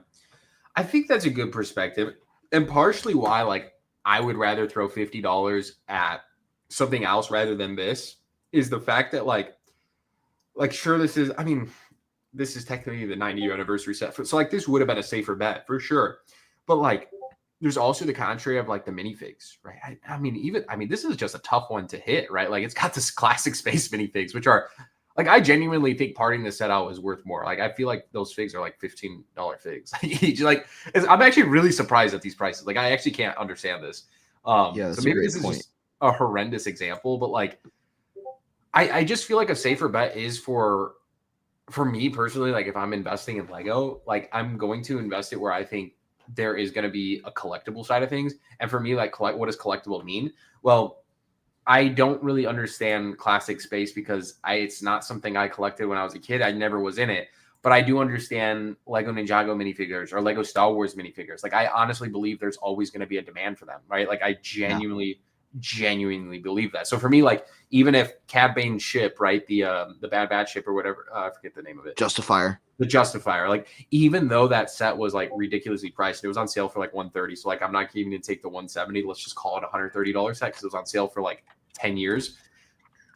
I think that's a good perspective. And partially why like I would rather throw $50 at something else rather than this is the fact that like sure this is, I mean, this is technically the 90-year anniversary set. So like this would have been a safer bet for sure. But like there's also the contrary of like the minifigs, right? I mean, this is just a tough one to hit, right? Like it's got this classic space minifigs, which are like I genuinely think parting the set out is worth more. Like I feel like those figs are like $15 figs. Like I'm actually really surprised at these prices. Like I actually can't understand this. Yeah, So that's a maybe great this is point. just a horrendous example, but like I just feel like a safer bet is for me personally, like if I'm investing in Lego, like I'm going to invest it where I think there is going to be a collectible side of things. And for me, like what does collectible mean? Well, I don't really understand classic space because it's not something I collected when I was a kid. I never was in it, but I do understand Lego Ninjago minifigures or Lego Star Wars minifigures. Like I honestly believe there's always going to be a demand for them, right? Like I genuinely believe that. So for me, like even if Cad Bane's ship, right, the Bad Batch ship or whatever, I forget the name of it, Justifier. the Justifier, like even though that set was like ridiculously priced, it was on sale for like 130. So like I'm not even gonna take the 170. Let's just call it $130 set because it was on sale for like 10 years.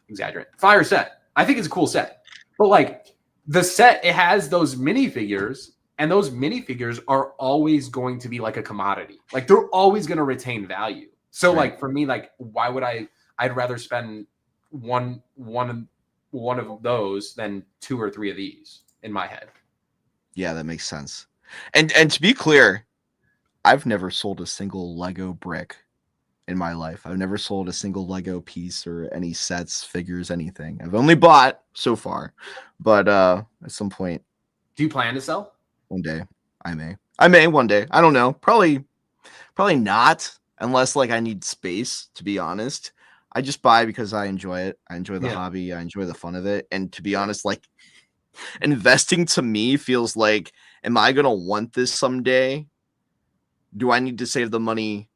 Exaggerate. Fire set. I think it's a cool set. But like the set, it has those minifigures, and those minifigures are always going to be like a commodity. Like they're always going to retain value. So like for me, like why would I'd rather spend one of those than two or three of these in my head. Yeah, that makes sense. And to be clear, I've never sold a single Lego brick in my life. I've never sold a single Lego piece or any sets, figures, anything. I've only bought so far, but at some point, Do you plan to sell? one day, I may one day. I don't know. Probably not, unless like I need space. To be honest, I just buy because I enjoy it. I enjoy the hobby. I enjoy the fun of it. And to be honest, like investing to me feels like, am I gonna want this someday? Do I need to save the money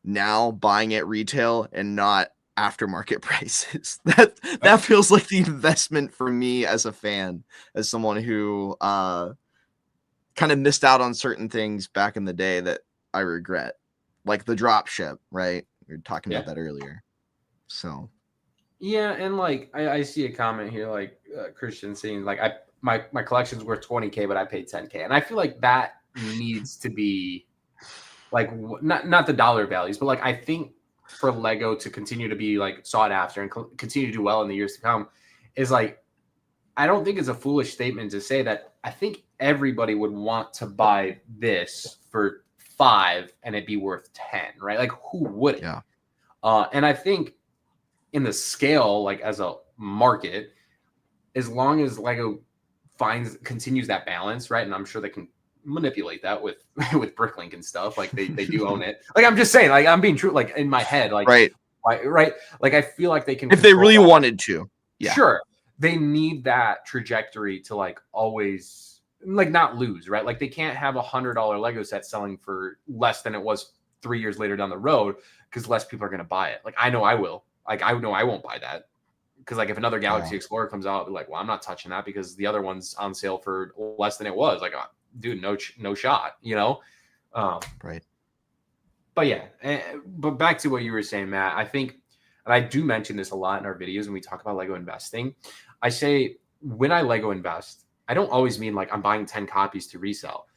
now buying at retail and not aftermarket prices? That feels like the investment for me as a fan, as someone who kind of missed out on certain things back in the day that I regret, like the drop ship, right? We were talking about that earlier. So yeah, and like I see a comment here, like Christian saying, like my collection's worth 20K, but I paid 10K, and I feel like that needs to be like not the dollar values, but like I think for Lego to continue to be like sought after and continue to do well in the years to come is like I don't think it's a foolish statement to say that I think everybody would want to buy this for 5 and it'd be worth 10, right? Like who wouldn't? yeah. And I think in the scale, like as a market, as long as Lego continues that balance, right? And I'm sure they can manipulate that with Bricklink and stuff. Like they do own it. Like I'm just saying, like I'm being true, like in my head, like right. Like I feel like they can, if they really wanted to. Yeah. Sure. They need that trajectory to like always like not lose, right? Like they can't have $100 Lego set selling for less than it was 3 years later down the road because less people are going to buy it. Like I know I will. Like I know I won't buy that because like if another Galaxy Explorer comes out, I'll be like, well, I'm not touching that because the other one's on sale for less than it was. Like, dude, no shot, you know? Right. But yeah, but back to what you were saying, Matt, I think, and I do mention this a lot in our videos when we talk about Lego investing. I say when I Lego invest, I don't always mean like I'm buying 10 copies to resell.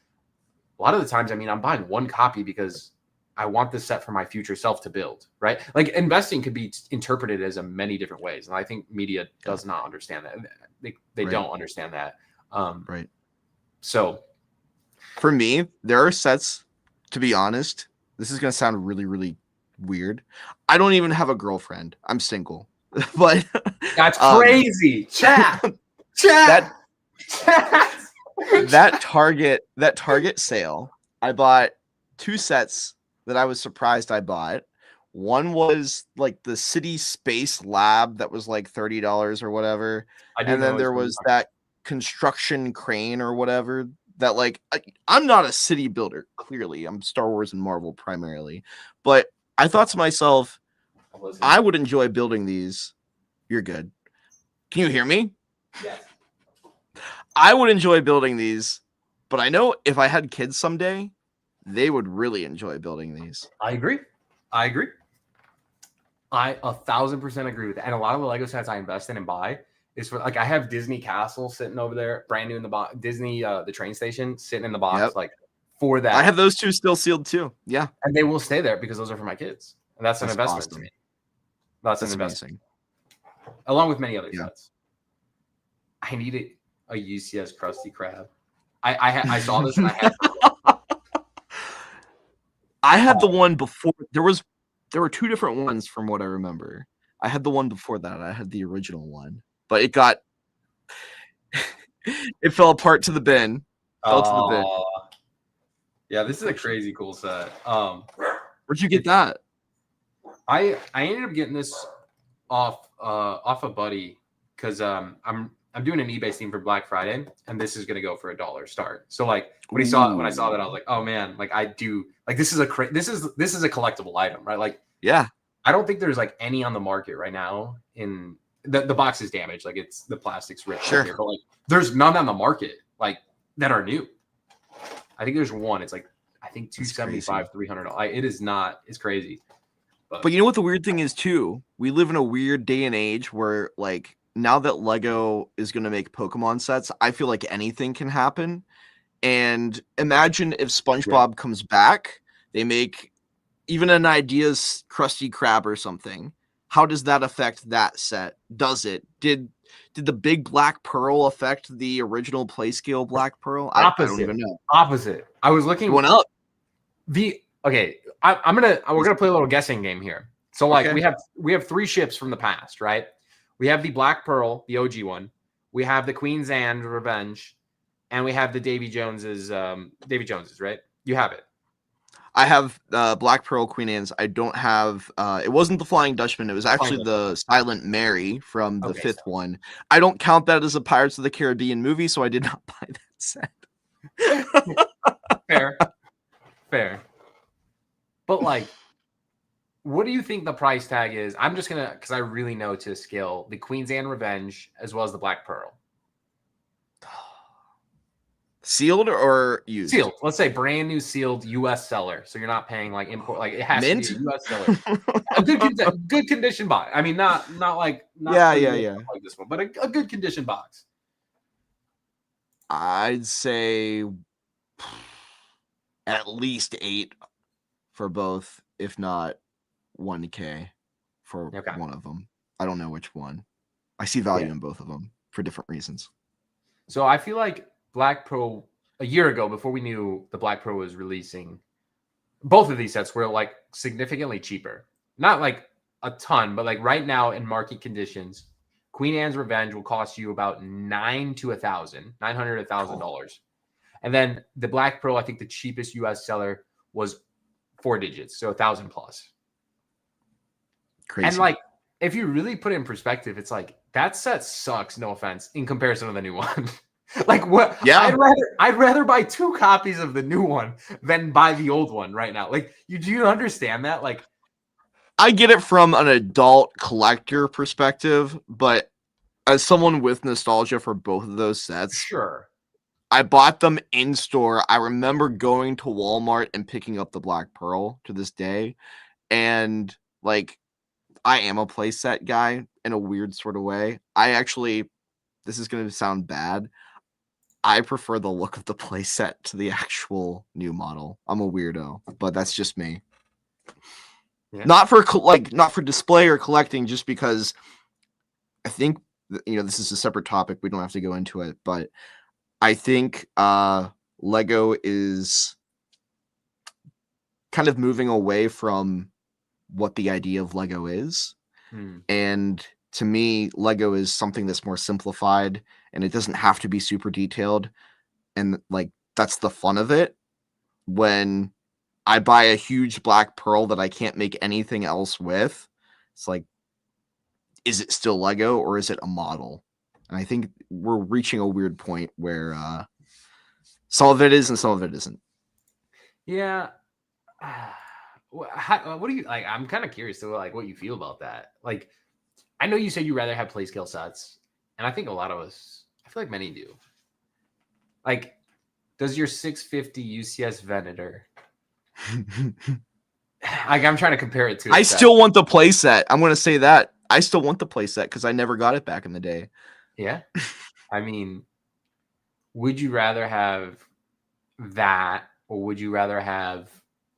A lot of the times, I mean, I'm buying one copy because I want this set for my future self to build, right? Like investing could be interpreted as a many different ways. And I think media does not understand that. They don't understand that. Right. So for me, there are sets, to be honest, this is going to sound really, really weird. I don't even have a girlfriend. I'm single, but that's crazy. Chat. that Target sale, I bought 2 sets that I was surprised I bought. One was like the City Space Lab that was like $30 or whatever. I do And then know there was that construction crane or whatever that like I'm not a city builder, clearly. I'm Star Wars and Marvel primarily. But I thought to myself, I would enjoy building these. You're good. Can you hear me? Yes. I would enjoy building these, but I know if I had kids someday, they would really enjoy building these. I agree. I 1,000% agree with that. And a lot of the Lego sets I invest in and buy is for like I have Disney Castle sitting over there, brand new in the box. Disney, the train station sitting in the box, like for that. I have those 2 still sealed too. Yeah, and they will stay there because those are for my kids, and that's an investment awesome. to me. That's an investment, amazing. Along with many other sets. I needed a UCS Krusty Krab. I saw this and I had. I had the one before. There were 2 different ones from what I remember. I had the one before that. I had the original one, but it fell apart to the bin. Fell to the bin. Yeah, this is a crazy cool set. Where'd you get that? I ended up getting this off a buddy because I'm doing an eBay theme for Black Friday, and this is gonna go for $1 start. So like when I saw that, I was like, oh man, like I do like this is a collectible item, right? Like yeah, I don't think there's like any on the market right now. In the box is damaged, like it's the plastic's ripped. Sure, here, but like there's none on the market like that are new. I think there's one. It's like I think $275, $300. It is not. It's crazy. But you know what the weird thing is too? We live in a weird day and age where like now that Lego is going to make Pokemon sets, I feel like anything can happen. And imagine if SpongeBob comes back, they make even an Ideas Krusty Krab or something. How does that affect that set? Does it? Did the big Black Pearl affect the original Playscale Black Pearl? I don't even know. Opposite. I was looking one up. We're gonna play a little guessing game here. So like we have 3 ships from the past, right? We have the Black Pearl, the OG one. We have the Queen's and Revenge, and we have the Davy Jones's, right? You have it. I have Black Pearl, Queen Anne's. I don't have. It wasn't the Flying Dutchman. It was actually the Silent Mary from the 5th one. I don't count that as a Pirates of the Caribbean movie, so I did not buy that set. Fair. But like, what do you think the price tag is? I'm just gonna, because I really know to scale the Queen's and Revenge as well as the Black Pearl. Sealed or used? Sealed. Let's say brand new sealed U.S. seller. So you're not paying like import. Like it has to be a U.S. seller. A good condition box. I mean, not like like this one, but a good condition box. I'd say at least 8 for both, if not $1K for one of them. I don't know which one. I see value in both of them for different reasons. So I feel like Black Pearl, a year ago, before we knew the Black Pearl was releasing, both of these sets were like significantly cheaper. Not like a ton, but like right now in market conditions, Queen Anne's Revenge will cost you about $900 to $1,000. And then the Black Pearl, I think the cheapest US seller was 4 digits, so 1,000 plus. Crazy. And like, if you really put it in perspective, it's like that set sucks, no offense, in comparison to the new one. Like what? Yeah, I'd rather buy 2 copies of the new one than buy the old one right now. Like, do you understand that? Like, I get it from an adult collector perspective, but as someone with nostalgia for both of those sets, sure, I bought them in store. I remember going to Walmart and picking up the Black Pearl to this day, and like, I am a playset guy in a weird sort of way. This is going to sound bad. I prefer the look of the playset to the actual new model. I'm a weirdo, but that's just me. Yeah. Not for display or collecting, just because I think this is a separate topic. We don't have to go into it, but I think Lego is kind of moving away from what the idea of Lego is. And to me, Lego is something that's more simplified. and it doesn't have to be super detailed. And like, that's the fun of it. When I buy a huge black pearl that I can't make anything else with, it's like, is it still Lego or is it a model? And I think we're reaching a weird point where some of it is and some of it isn't. Yeah. What do you like? I'm kind of curious to like what you feel about that. Like, I know you said you rather have play scale sets, and I think a lot of us, I feel like many do. Like, does your 650 UCS Venator? Like, I'm trying to compare it to. I still want the play set. I'm going to say that I still want the play set because I never got it back in the day. Yeah, I mean, would you rather have that, or would you rather have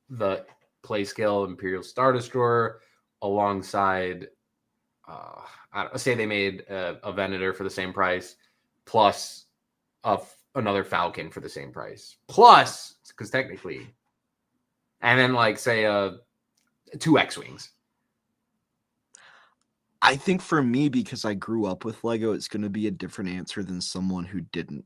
the play scale Imperial Star Destroyer alongside? I don't, say they made a Venator for the same price, plus another Falcon for the same price, plus because technically, and then like say two X-wings. I think for me, because I grew up with Lego, it's going to be a different answer than someone who didn't.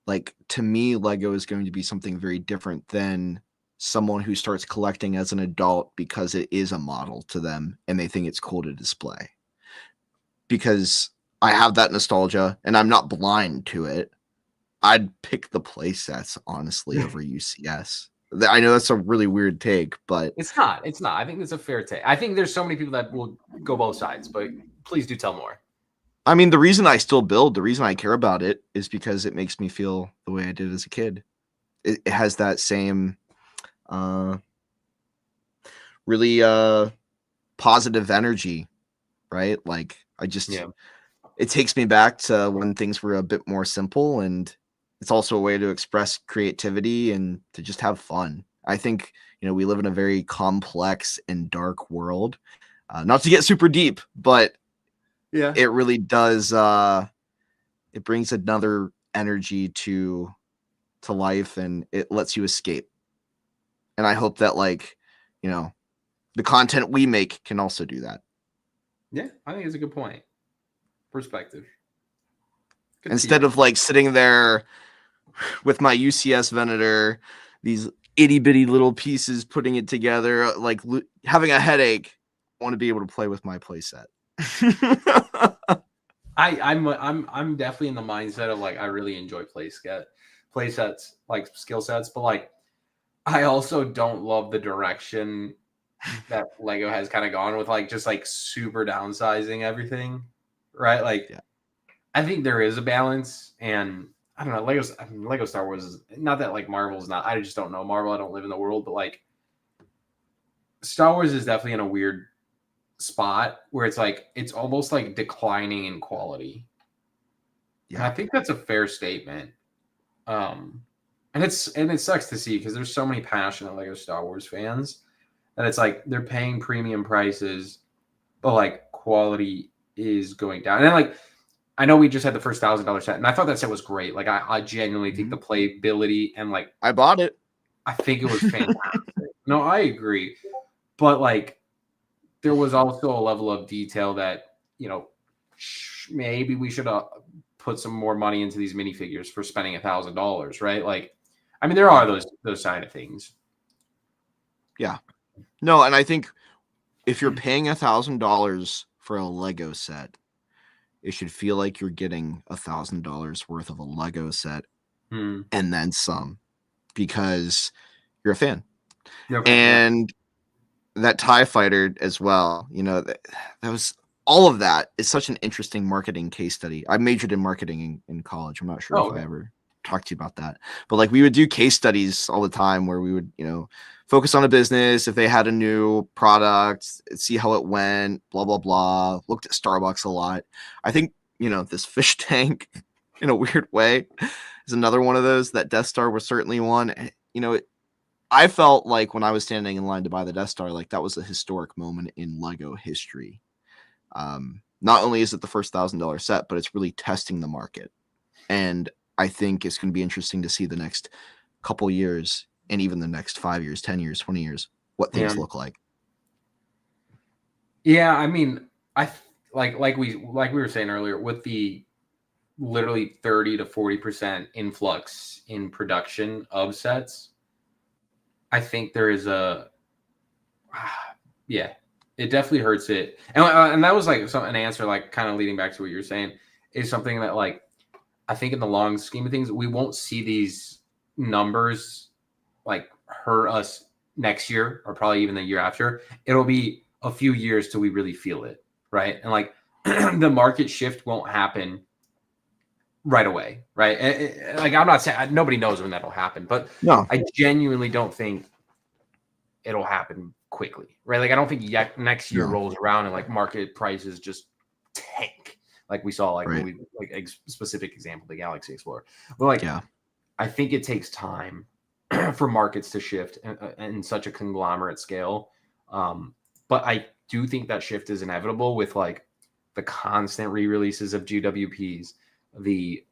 Like, to me, Lego is going to be something very different than someone who starts collecting as an adult because it is a model to them and they think it's cool to display. Because I have that nostalgia and I'm not blind to it. I'd pick the play sets, honestly, over UCS. I know that's a really weird take, but it's not. It's not. I think that's a fair take. I think there's so many people that will go both sides, but please do tell more. I mean, the reason I still build, the reason I care about it is because it makes me feel the way I did as a kid. It has that same really positive energy, right? Like, it takes me back to when things were a bit more simple, and it's also a way to express creativity and to just have fun. I think, we live in a very complex and dark world. Not to get super deep, but it really does. It brings another energy to life, and it lets you escape. And I hope that, like, the content we make can also do that. Yeah, I think it's a good point. Perspective. Good Instead of like sitting there with my UCS Venator, these itty bitty little pieces, putting it together, like having a headache, I want to be able to play with my playset. I'm definitely in the mindset of like I really enjoy play sets, like skill sets, but like I also don't love the direction that Lego has kind of gone with, like just like super downsizing everything, right? Like, I think there is a balance, and I don't know. Lego Star Wars is not that like Marvel's not. I just don't know Marvel. I don't live in the world, but like Star Wars is definitely in a weird spot where it's like it's almost like declining in quality. Yeah, and I think that's a fair statement. And it sucks to see because there's so many passionate Lego Star Wars fans that it's like they're paying premium prices, but like quality is going down. And like I know we just had the first $1,000 set, and I thought that set was great. Like I genuinely think the playability and like I bought it. I think it was fantastic. No, I agree, but like there was also a level of detail that maybe we should put some more money into these minifigures for spending $1,000, right? Like, I mean, there are those side of things. Yeah, no, and I think if you're paying $1,000 for a Lego set, it should feel like you're getting $1,000 worth of a Lego set and then some, because you're a fan. And that TIE Fighter as well, that was all of that is such an interesting marketing case study. I majored in marketing in college. I'm not sure if I ever talked to you about that, but like we would do case studies all the time where we would, focus on a business. If they had a new product, see how it went, blah, blah, blah. Looked at Starbucks a lot. I think, this fish tank in a weird way is another one of those. That Death Star was certainly one. I felt like when I was standing in line to buy the Death Star, like that was a historic moment in Lego history. Not only is it the first $1,000 set, but it's really testing the market. And I think it's going to be interesting to see the next couple years and even the next 5 years, 10 years, 20 years, what things look like. Yeah. I mean, like we were saying earlier with the literally 30 to 40% influx in production of sets, I think there is a yeah, it definitely hurts it. And that was like an answer, like kind of leading back to what you're saying, is something that like I think in the long scheme of things, we won't see these numbers like hurt us next year or probably even the year after. It'll be a few years till we really feel it, right? And like the market shift won't happen right away, right? Like I'm not saying nobody knows when that'll happen, but No, I genuinely don't think it'll happen quickly, right? Like I don't think next year rolls around and like market prices just tank, like we saw, like when we like a specific example, the Galaxy Explorer. But like, I think it takes time for markets to shift in such a conglomerate scale. But I do think that shift is inevitable with like the constant re-releases of GWPs, the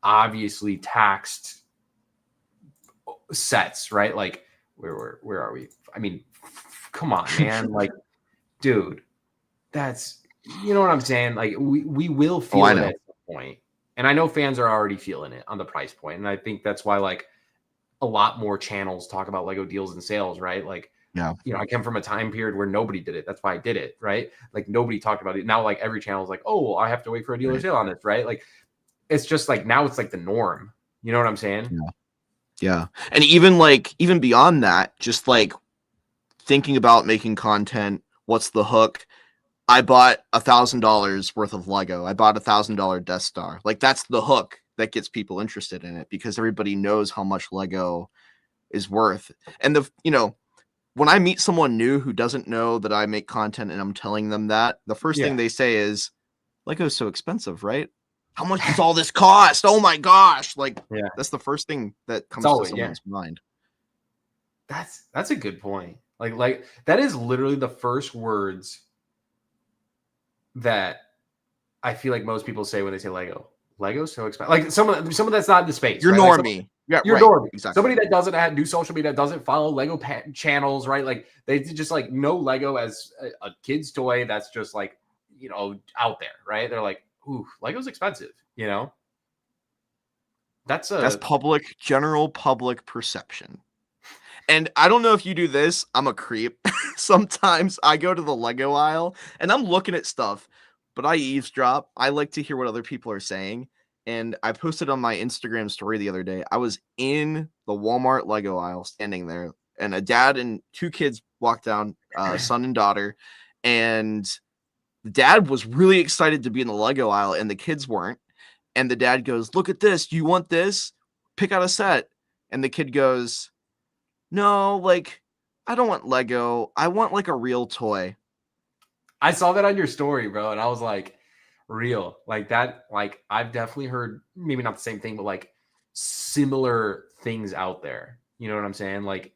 obviously taxed sets, right? Like where are we? I mean, come on, man. Like, dude, that's, you know what I'm saying? Like we will feel it at some point. And I know fans are already feeling it on the price point. And I think that's why like a lot more channels talk about Lego deals and sales, right? Like, you know, I come from a time period where nobody did it. That's why I did it, right? Like nobody talked about it. Now, like every channel is like, oh, I have to wait for a deal or sale on this, right? Like it's just like now it's like the norm. You know what I'm saying? Yeah. And even beyond that, just like thinking about making content, what's the hook? I bought $1,000 worth of Lego. I bought $1,000 Death Star. Like that's the hook that gets people interested in it because everybody knows how much Lego is worth. And when I meet someone new who doesn't know that I make content and I'm telling them that, the first thing they say is, Lego's so expensive, right? How much does all this cost? Oh my gosh. Like that's the first thing that comes to someone's mind. That's a good point. Like that is literally the first words that I feel like most people say when they say Lego. Lego's so expensive. Like someone that's not in the space. You're right? normie. Like you're normie. Exactly. Somebody that doesn't do social media, that doesn't follow Lego channels, right? Like they just like know Lego as a kid's toy that's just like, you know, out there, right? They're like, ooh, Lego's expensive, you know? That's general public perception. And I don't know if you do this. I'm a creep. Sometimes I go to the Lego aisle and I'm looking at stuff, but I eavesdrop. I like to hear what other people are saying. And I posted on my Instagram story the other day. I was in the Walmart Lego aisle standing there, and a dad and two kids walked down, son and daughter. And the dad was really excited to be in the Lego aisle, and the kids weren't. And the dad goes, "Look at this. Do you want this? Pick out a set." And the kid goes, "No, like, I don't want Lego. I want like a real toy." I saw that on your story, bro. And I was like, real. Like that, like I've definitely heard maybe not the same thing, but like similar things out there. You know what I'm saying? Like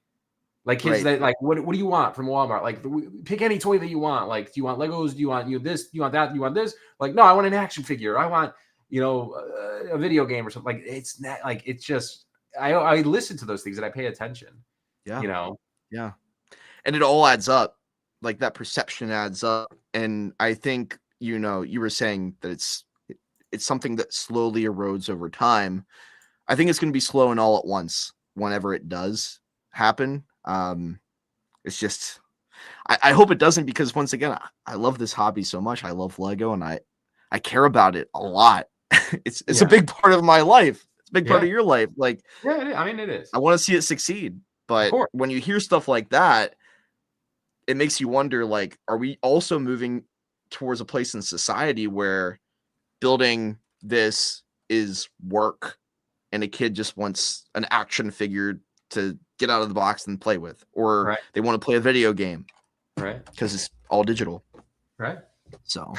kids that like, what do you want from Walmart? Like pick any toy that you want. Like, do you want Legos? Do you want this? Do you want that? Do you want this? Like, no, I want an action figure. I want, you know, a video game or something. Like it's not like, it's just, I listen to those things and I pay attention. Yeah. You know? Yeah. And it all adds up. Like that perception adds up. And I think, you know, you were saying that it's something that slowly erodes over time. I think it's going to be slow and all at once whenever it does happen. It's just, I hope it doesn't, because once again, I love this hobby so much. I love Lego and I care about it a lot. It's a big part of my life. It's a big part of your life. Like, I mean, it is. I want to see it succeed. But when you hear stuff like that, it makes you wonder, like, are we also moving towards a place in society where building this is work and a kid just wants an action figure to get out of the box and play with, or they want to play a video game, right? Because it's all digital, right? So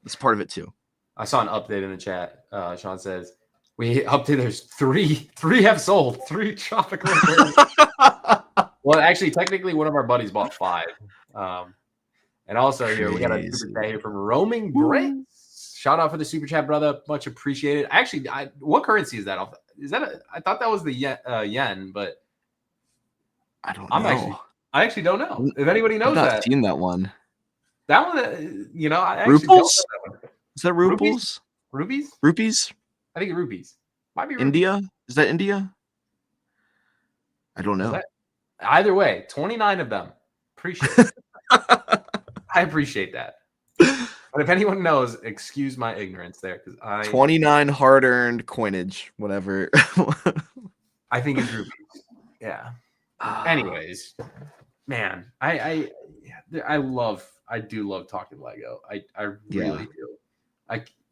it's part of it too. I saw an update in the chat. Sean says, we updated, there's three have sold, 3 tropical. Well, actually, technically, one of our buddies bought 5. And also here, we got a super chat here from Roaming Brent. Shout out for the super chat, brother. Much appreciated. Actually, what currency is that? Is that I thought that was the yen, but I don't know. I actually don't know. If anybody knows I've not seen that one. That one, you know, I actually Ruples? Is that ruples? Rupees? Rupees? I think rupees. Might be rupees. India? Is that India? I don't know. Either way, 29 of them. Appreciate it. I appreciate that. But if anyone knows, excuse my ignorance there, because 29 hard-earned coinage, whatever. I think it's rupees. Yeah. Anyways, man, I do love talking Lego. I really do.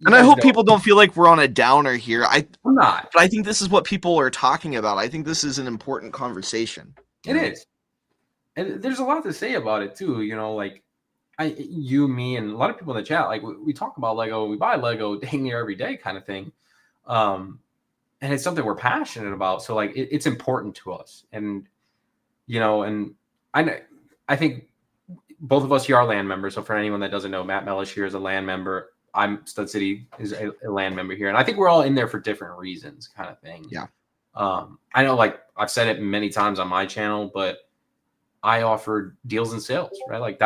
And I hope people don't feel like we're on a downer here. I'm not. But I think this is what people are talking about. I think this is an important conversation. It is. And there's a lot to say about it too. You know, like you, me, and a lot of people in the chat, like we talk about Lego, we buy Lego dang near every day kind of thing. And it's something we're passionate about. So like it's important to us. And, you know, and I think both of us here are LAN members. So for anyone that doesn't know, Matt Mellish here is a LAN member. I'm Stud City is a LAN member here. And I think we're all in there for different reasons kind of thing. Yeah. I know, like I've said it many times on my channel, but I offer deals and sales, right? Like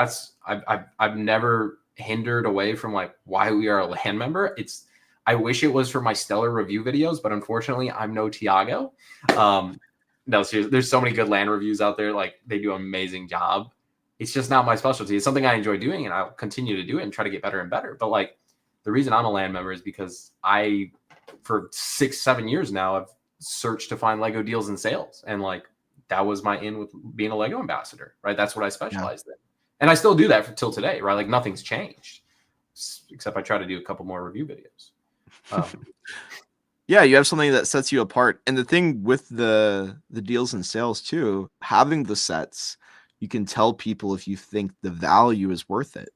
I've never hindered away from like why we are a LAN member. I wish it was for my stellar review videos, but unfortunately I'm no Tiago. No, seriously, there's so many good LAN reviews out there. Like they do an amazing job. It's just not my specialty. It's something I enjoy doing and I'll continue to do it and try to get better and better. But like the reason I'm a LAN member is because for 6-7 years now, I've searched to find Lego deals and sales. And like, that was my in with being a Lego ambassador, right? That's what I specialized in. And I still do that till today, right? Like nothing's changed, except I try to do a couple more review videos. Yeah, you have something that sets you apart. And the thing with the deals and sales too, having the sets, you can tell people if you think the value is worth it.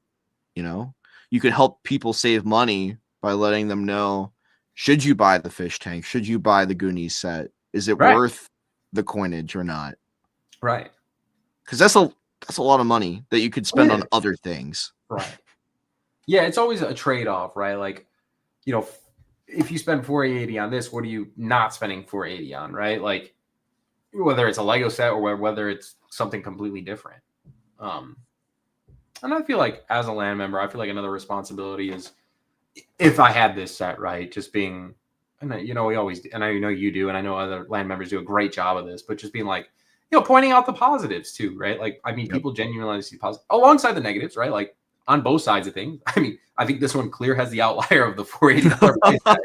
You know, you can help people save money by letting them know, should you buy the fish tank? Should you buy the Goonies set? Is it worth the coinage or not? Right. Because that's a lot of money that you could spend on other things. Right. Yeah, it's always a trade-off, right? Like, you know, if you spend $480 on this, what are you not spending $480 on, right? Like, whether it's a Lego set or whether it's something completely different. And I feel like as a LAN member, I feel like another responsibility is, if I had this set, right, just being, and you know, we always, and I know you do, and I know other LAN members do a great job of this, but just being like, you know, pointing out the positives too, right? Like, I mean, people genuinely see positives alongside the negatives, right? Like on both sides of things. I mean, I think this one clear has the outlier of the $480 price tag,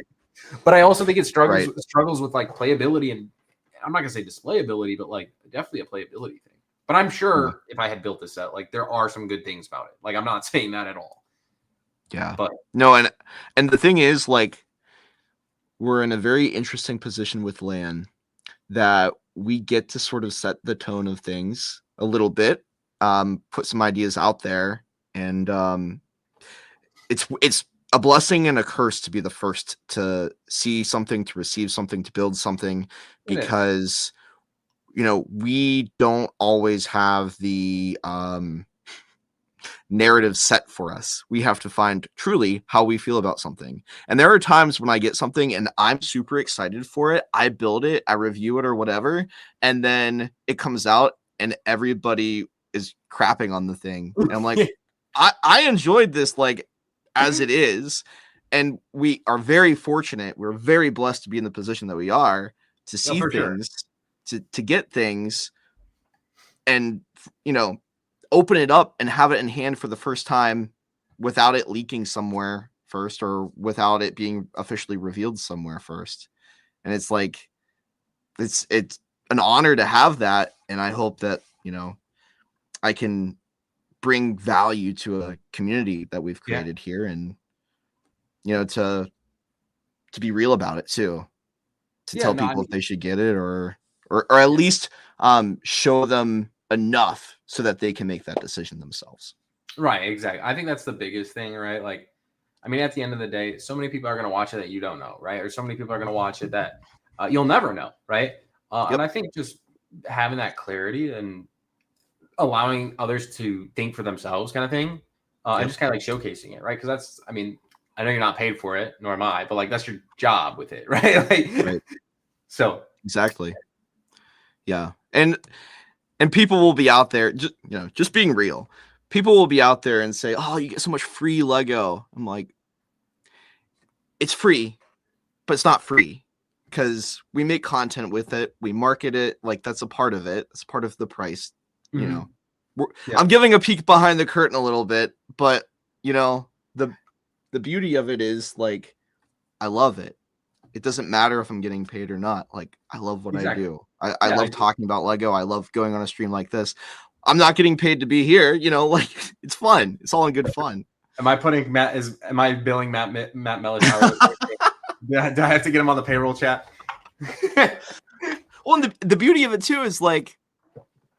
but I also think it struggles with like playability, and I'm not gonna say displayability, but like definitely a playability thing. But I'm sure if I had built this set, like there are some good things about it. Like I'm not saying that at all. Yeah. But no, and the thing is, like, we're in a very interesting position with LAN that we get to sort of set the tone of things a little bit, put some ideas out there, and it's a blessing and a curse to be the first to see something, to receive something, to build something, because you know, we don't always have the narrative set for us. We have to find truly how we feel about something. And there are times when I get something and I'm super excited for it. I build it, I review it or whatever, and then it comes out and everybody is crapping on the thing. And I'm like, I enjoyed this like as it is. And we are very fortunate. We're very blessed to be in the position that we are to see things, to get things, and, you know, open it up and have it in hand for the first time without it leaking somewhere first, or without it being officially revealed somewhere first. And it's like, it's an honor to have that. And I hope that, you know, I can bring value to a community that we've created here, and, you know, to be real about it too, to tell people if they should get it, or at least show them enough so that they can make that decision themselves. Right, exactly. I think that's the biggest thing, right? Like, I mean, at the end of the day, so many people are going to watch it that you don't know, right? Or so many people are going to watch it that you'll never know, right? And I think just having that clarity and allowing others to think for themselves kind of thing, and just kind of like showcasing it, right? Because that's, I mean, I know you're not paid for it, nor am I, but like that's your job with it, right? Like, so exactly. Yeah. And people will be out there, just, you know, just being real. People will be out there and say, "Oh, you get so much free Lego." I'm like, it's free, but it's not free because we make content with it. We market it. Like that's a part of it. It's part of the price, you know. I'm giving a peek behind the curtain a little bit, but you know, the beauty of it is like, I love it. It doesn't matter if I'm getting paid or not. Like I love what I do. I love talking about Lego. I love going on a stream like this. I'm not getting paid to be here, you know, like it's fun. It's all in good fun. Am I billing Matt Mellish? Do I have to get him on the payroll chat? Well, and the beauty of it too is like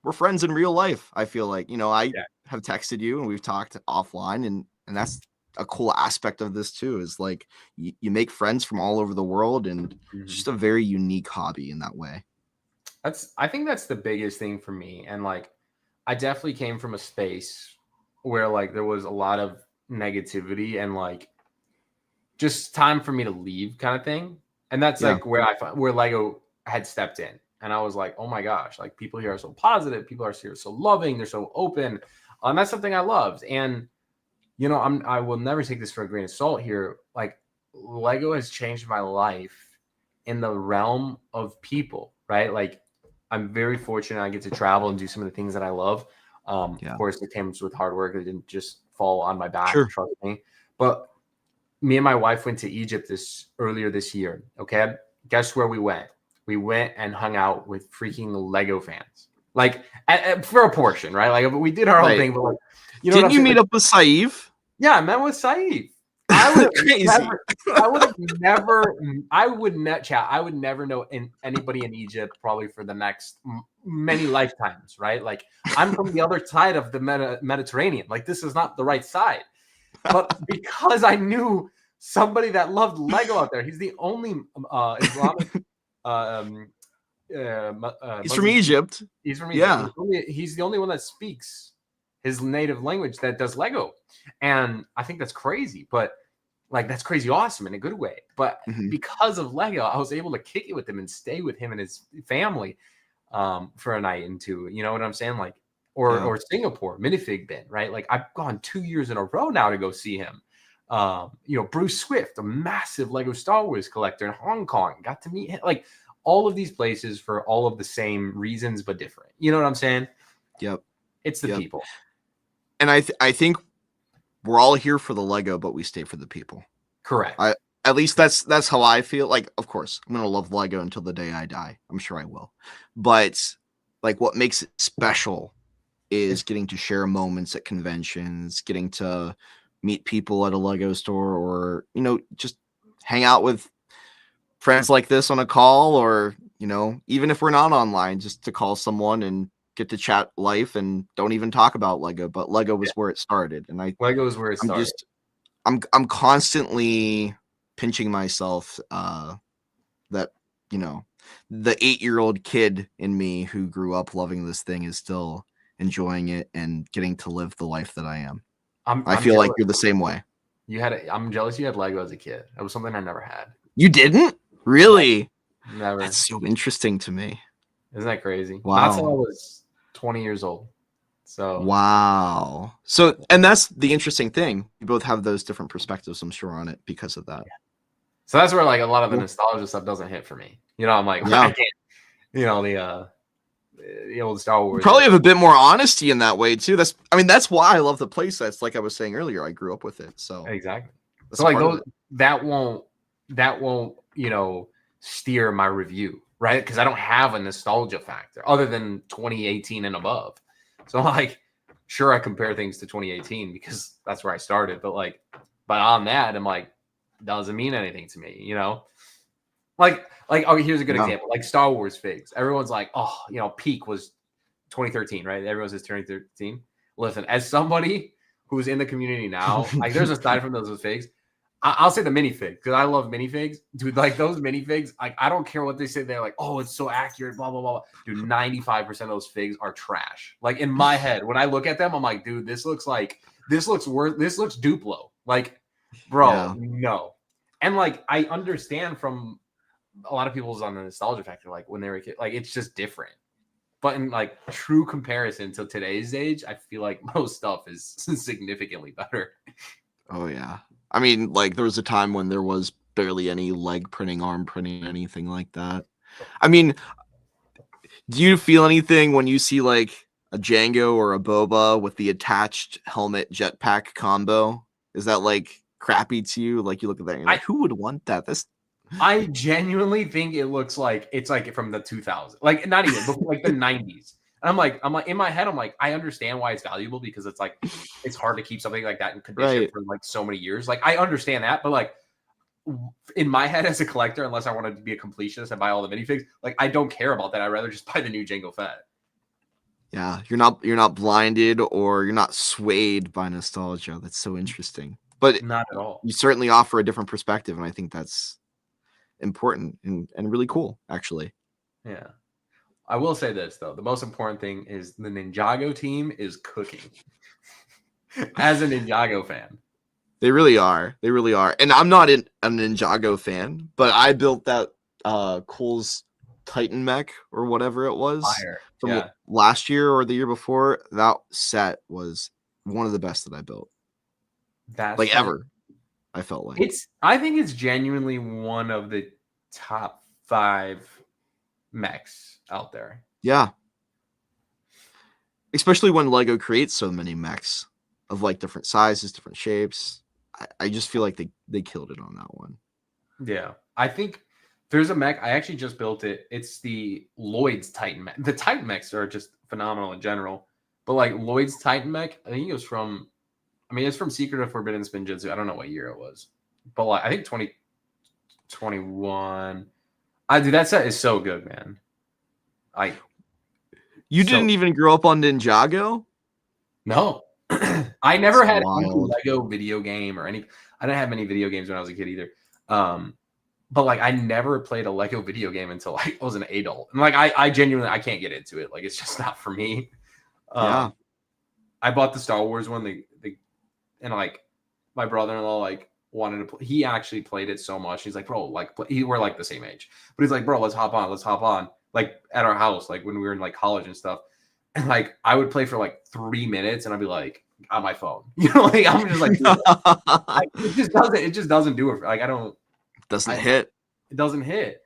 we're friends in real life. I feel like, you know, I have texted you and we've talked offline, and that's a cool aspect of this too, is like you make friends from all over the world, and it's just a very unique hobby in that way. I think that's the biggest thing for me. And like, I definitely came from a space where like there was a lot of negativity and like just time for me to leave kind of thing. And that's like where Lego had stepped in. And I was like, oh my gosh, like people here are so positive. People are here so loving. They're so open. And that's something I loved. And, you know, I will never take this for a grain of salt here. Like Lego has changed my life in the realm of people, right? Like I'm very fortunate. I get to travel and do some of the things that I love. Of course, it comes with hard work. It didn't just fall on my back, trust me. But me and my wife went to Egypt earlier this year. Okay. Guess where we went? We went and hung out with freaking Lego fans. Like for a portion, right? Like we did our own thing, but like, you know, didn't you meet up with Saif? Yeah, I met with Saif. I would never know anybody in Egypt probably for the next many lifetimes, right? Like I'm from the other side of the Mediterranean. Like this is not the right side. But because I knew somebody that loved Lego out there, he's the only Islamic. He's from Egypt. He's from Egypt. Yeah. He's the only one that speaks his native language that does Lego. And I think that's crazy, but like that's crazy awesome in a good way. But because of Lego, I was able to kick it with him and stay with him and his family for a night and two. You know what I'm saying? Like, or Singapore, Minifig Bin, right? Like I've gone 2 years in a row now to go see him. You know, Bruce Swift, a massive Lego Star Wars collector in Hong Kong, got to meet him. Like all of these places for all of the same reasons, but different. You know what I'm saying? Yep. It's the people. And I think we're all here for the Lego, but we stay for the people. Correct. At least that's how I feel. Like, of course, I'm gonna love Lego until the day I die. I'm sure I will. But like, what makes it special is getting to share moments at conventions, getting to meet people at a Lego store, or you know, just hang out with friends like this on a call, or you know, even if we're not online, just to call someone and get to chat life and don't even talk about Lego, but Lego was where it started. And Lego is where it started. I'm constantly pinching myself that, you know, the 8-year-old kid in me who grew up loving this thing is still enjoying it and getting to live the life that I am. I feel like you're the same way. I'm jealous you had Lego as a kid. That was something I never had. You didn't? Really? Never. That's so interesting to me. Isn't that crazy? Wow. Not until I was 20 years old. So wow. So, and that's the interesting thing. You both have those different perspectives, I'm sure, on it because of that. Yeah. So that's where like a lot of the nostalgia stuff doesn't hit for me. You know, I'm like, I can't. You know, the old Star Wars. You probably have a bit more honesty in that way too. That's why I love the play sets. Like I was saying earlier, I grew up with it. So exactly. So like that won't you know steer my review, right? Because I don't have a nostalgia factor other than 2018 and above. So like, sure, I compare things to 2018 because that's where I started. But on that, I'm like, doesn't mean anything to me, you know? Like, okay, here's a good example. Like Star Wars figs. Everyone's like, oh, you know, peak was 2013, right? Everyone says 2013. Listen, as somebody who's in the community now, like there's aside from those figs, I'll say the minifig because I love minifigs, dude. Like those minifigs, like I don't care what they say. They're like, oh, it's so accurate, blah blah blah. Dude, 95% of those figs are trash. Like in my head, when I look at them, I'm like, dude, this looks Duplo. Like, bro, no. And like I understand from a lot of people's on the nostalgia factor, like when they were a kid, like it's just different. But in like true comparison to today's age, I feel like most stuff is significantly better. Oh yeah. I mean, like there was a time when there was barely any leg printing, arm printing, anything like that. I mean, do you feel anything when you see like a Django or a Boba with the attached helmet jetpack combo? Is that like crappy to you? Like you look at that and you're like, who would want that? I genuinely think it looks like it's like from the 2000s, like not even before, like the 90s. And I'm like in my head, I'm like, I understand why it's valuable because it's like it's hard to keep something like that in condition right. for like so many years. Like I understand that, but like in my head as a collector, unless I wanted to be a completionist and buy all the minifigs, like I don't care about that. I'd rather just buy the new Jango Fett. Yeah, you're not blinded or you're not swayed by nostalgia. That's so interesting. But Not at all. you certainly offer a different perspective, and I think that's important and really cool, actually. Yeah. I will say this though. The most important thing is the Ninjago team is cooking. As a Ninjago fan. They really are. They really are. And I'm not a Ninjago fan, but I built that Cole's Titan mech or whatever it was Fire. from last year or the year before. That set was one of the best that I built. That's like ever. I felt like I think it's genuinely one of the top 5 mechs out there. Yeah. Especially when Lego creates so many mechs of like different sizes, different shapes. I just feel like they killed it on that one. Yeah. I think there's a mech. I actually just built it. It's the Lloyd's Titan mech. The Titan mechs are just phenomenal in general. But like Lloyd's Titan mech, I think it was from, it's from Secret of Forbidden Spinjitzu. I don't know what year it was. But like I think 2021. Dude, that set is so good, man. You didn't even grow up on Ninjago? No. I never had any Lego video game or any. I didn't have many video games when I was a kid either. But like I never played a Lego video game until I was an adult. And like I genuinely I can't get into it. Like it's just not for me. Yeah. I bought the Star Wars one, and like my brother-in-law like wanted to play. He actually played it so much. He's like, bro, like we're like the same age. But he's like, bro, let's hop on. Like at our house, like when we were in like college and stuff. And like I would play for like 3 minutes and I'd be like on my phone. You know, like I'm just like, it just doesn't do it. Like I don't hit. It doesn't hit.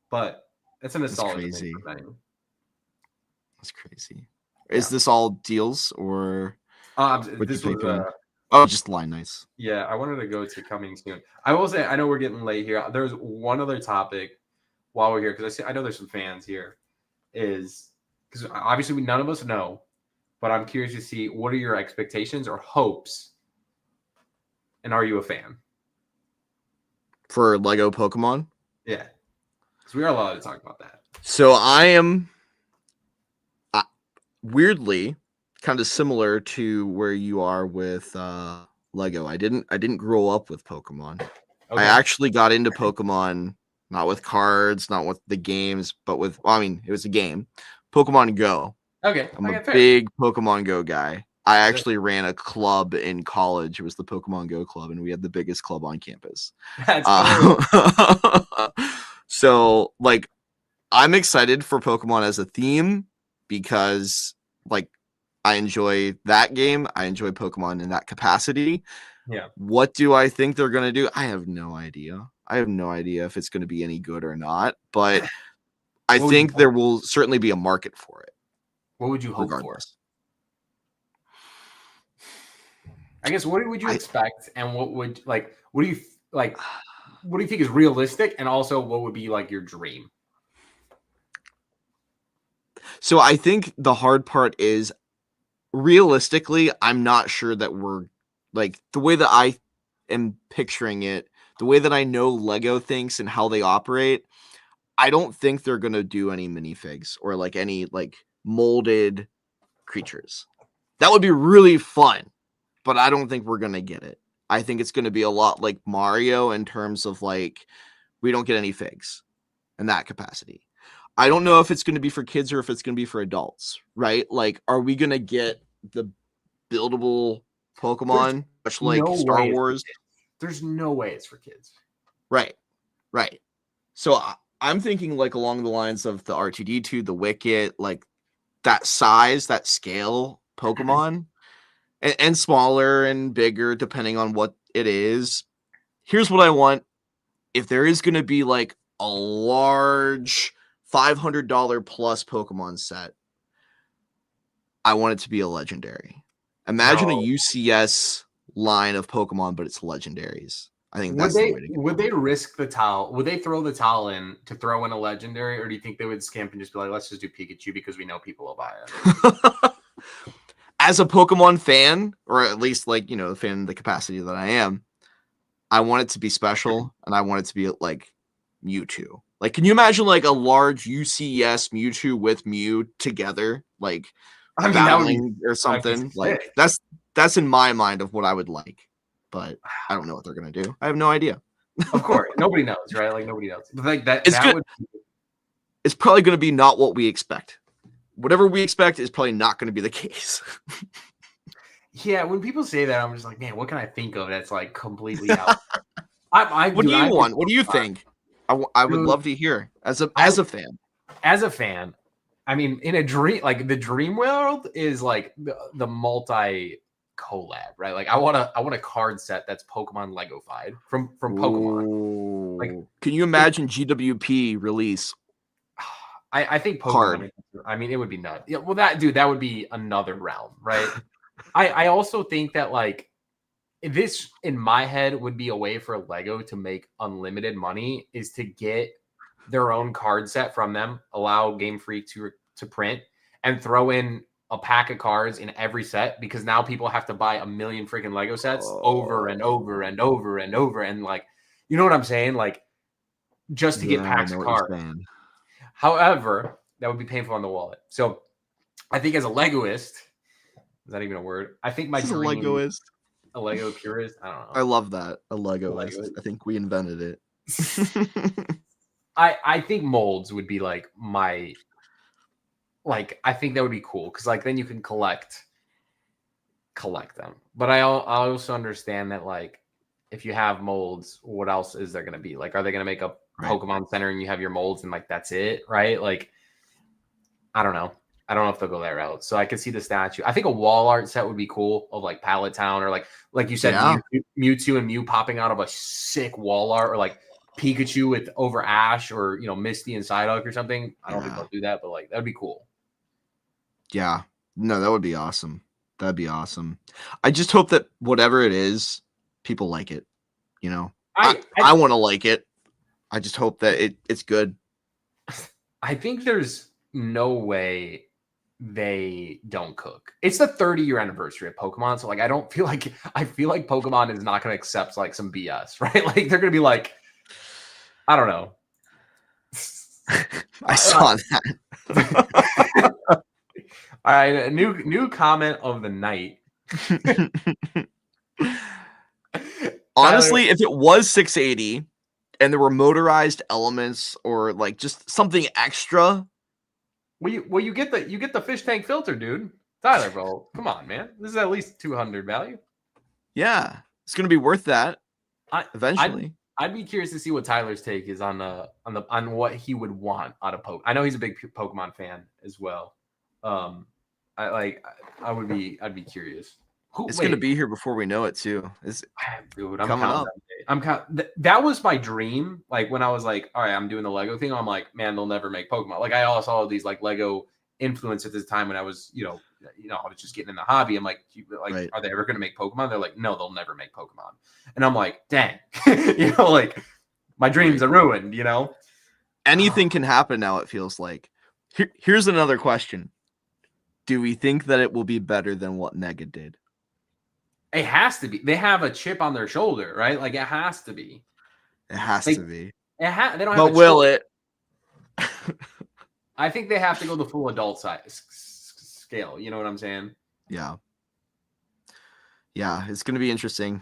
But it's a nostalgia thing for many. That's crazy. Yeah. Is this all deals or this was just line nice. Yeah, I wanted to go to coming soon. I will say I know we're getting late here. There's one other topic while we're here because I know there's some fans here. Is because obviously none of us know, but I'm curious to see what are your expectations or hopes, and are you a fan for Lego Pokemon? Yeah, because we are allowed to talk about that. So I am weirdly kind of similar to where you are with Lego. I didn't grow up with Pokemon. Okay. I actually got into Pokemon not with cards, not with the games, but with it was a game. Pokemon Go. Okay. I'm a big Pokemon Go guy. I actually ran a club in college. It was the Pokemon Go club, and we had the biggest club on campus. That's cool. So, like, I'm excited for Pokemon as a theme because, like, I enjoy that game. I enjoy Pokemon in that capacity. Yeah. What do I think they're going to do? I have no idea. I have no idea if it's going to be any good or not, but I think there will certainly be a market for it. What would you hope for? I guess what would you expect, and what do you think is realistic, and also what would be like your dream? So I think the hard part is realistically, I'm not sure that we're like the way that I am picturing it, the way that I know Lego thinks and how they operate. I don't think they're going to do any minifigs or like any like molded creatures. That would be really fun, but I don't think we're going to get it. I think it's going to be a lot like Mario in terms of like, we don't get any figs in that capacity. I don't know if it's going to be for kids or if it's going to be for adults, right? Like, are we going to get the buildable Pokemon, much like Star Wars? There's no way it's for kids. Right. So I'm thinking like along the lines of the R2-D2, the Wicket, like that size, that scale Pokemon, and smaller and bigger depending on what it is. here's what I want. If there is going to be like a large $500 plus Pokemon set, I want it to be a legendary. Imagine a UCS line of Pokemon, but it's legendaries. I think that's the way to go. Would they risk the towel? Would they throw the towel in to throw in a legendary, or do you think they would skimp and just be like, let's just do Pikachu because we know people will buy it? As a Pokemon fan, or at least like, you know, the fan in the capacity that I am, I want it to be special, and I want it to be like Mewtwo. Like, can you imagine like a large UCS Mewtwo with Mew together, like battling or something? Like that's in my mind of what I would like, but I don't know what they're gonna do. I have no idea. Of course, nobody knows, right? Like nobody knows. But like it's probably gonna be not what we expect. Whatever we expect is probably not going to be the case. Yeah, when people say that, I'm just like, man, what can I think of that's like completely out? What do you want? What do you think? I would love to hear as a fan. As a fan, I mean, in a dream, like the dream world is like the multi collab, right? Like I want a card set that's Pokemon Lego-fied from Pokemon. Ooh. Like, can you imagine GWP release? I think Pokemon. I mean, it would be nuts. Yeah, well, that would be another realm, right? I also think that like this in my head would be a way for Lego to make unlimited money is to get their own card set from them, allow Game Freak to print, and throw in a pack of cards in every set because now people have to buy a million freaking Lego sets over and over and over and over and like, you know what I'm saying? Like just to get packs of cards. However, that would be painful on the wallet. So I think as a Legoist, is that even a word? I think my dream, a Lego purist. I don't know. I love that. A Legoist. I think we invented it. I think molds would be like my, like, I think that would be cool. Cause like, then you can collect them. But I also understand that like, if you have molds, what else is there going to be? Like, are they going to make a Pokemon Center and you have your molds and like that's it, right? Like, I don't know if they'll go that route. So I could see the statue. I think a wall art set would be cool of like Pallet Town or like you said, Mewtwo and Mew popping out of a sick wall art or like Pikachu with over Ash or Misty and Psyduck or something. I don't think they'll do that, but like that'd be cool. Yeah, no, that would be awesome. That'd be awesome. I just hope that whatever it is, people like it. I want to like it. I just hope that it's good. I think there's no way they don't cook. It's the 30-year anniversary of Pokemon, so like I feel like Pokemon is not going to accept like some BS, right? Like they're going to be like, I don't know. I saw that. All right, a new comment of the night. Honestly, if it was 680 and there were motorized elements or like just something extra. Well, you get the fish tank filter, dude. Tyler, bro, come on, man. This is at least 200 value. Yeah, it's gonna be worth that eventually. I'd be curious to see what Tyler's take is on what he would want out of Pokemon. I know he's a big Pokemon fan as well. I'd be curious. It's gonna be here before we know it too. Dude, I'm coming up. That was my dream. Like when I was like, all right, I'm doing the Lego thing. I'm like, man, they'll never make Pokemon. Like I also saw these like Lego influencers at this time when I was, I was just getting in the hobby. I'm like, Are they ever gonna make Pokemon? They're like, no, they'll never make Pokemon. And I'm like, dang, like my dreams are ruined. Anything can happen now. It feels like. Here's another question: do we think that it will be better than what Mega did? It has to be. They have a chip on their shoulder, right? Like it has to be. It has to be. They don't have. But will it? I think they have to go the full adult size scale. You know what I'm saying? Yeah. Yeah, it's gonna be interesting.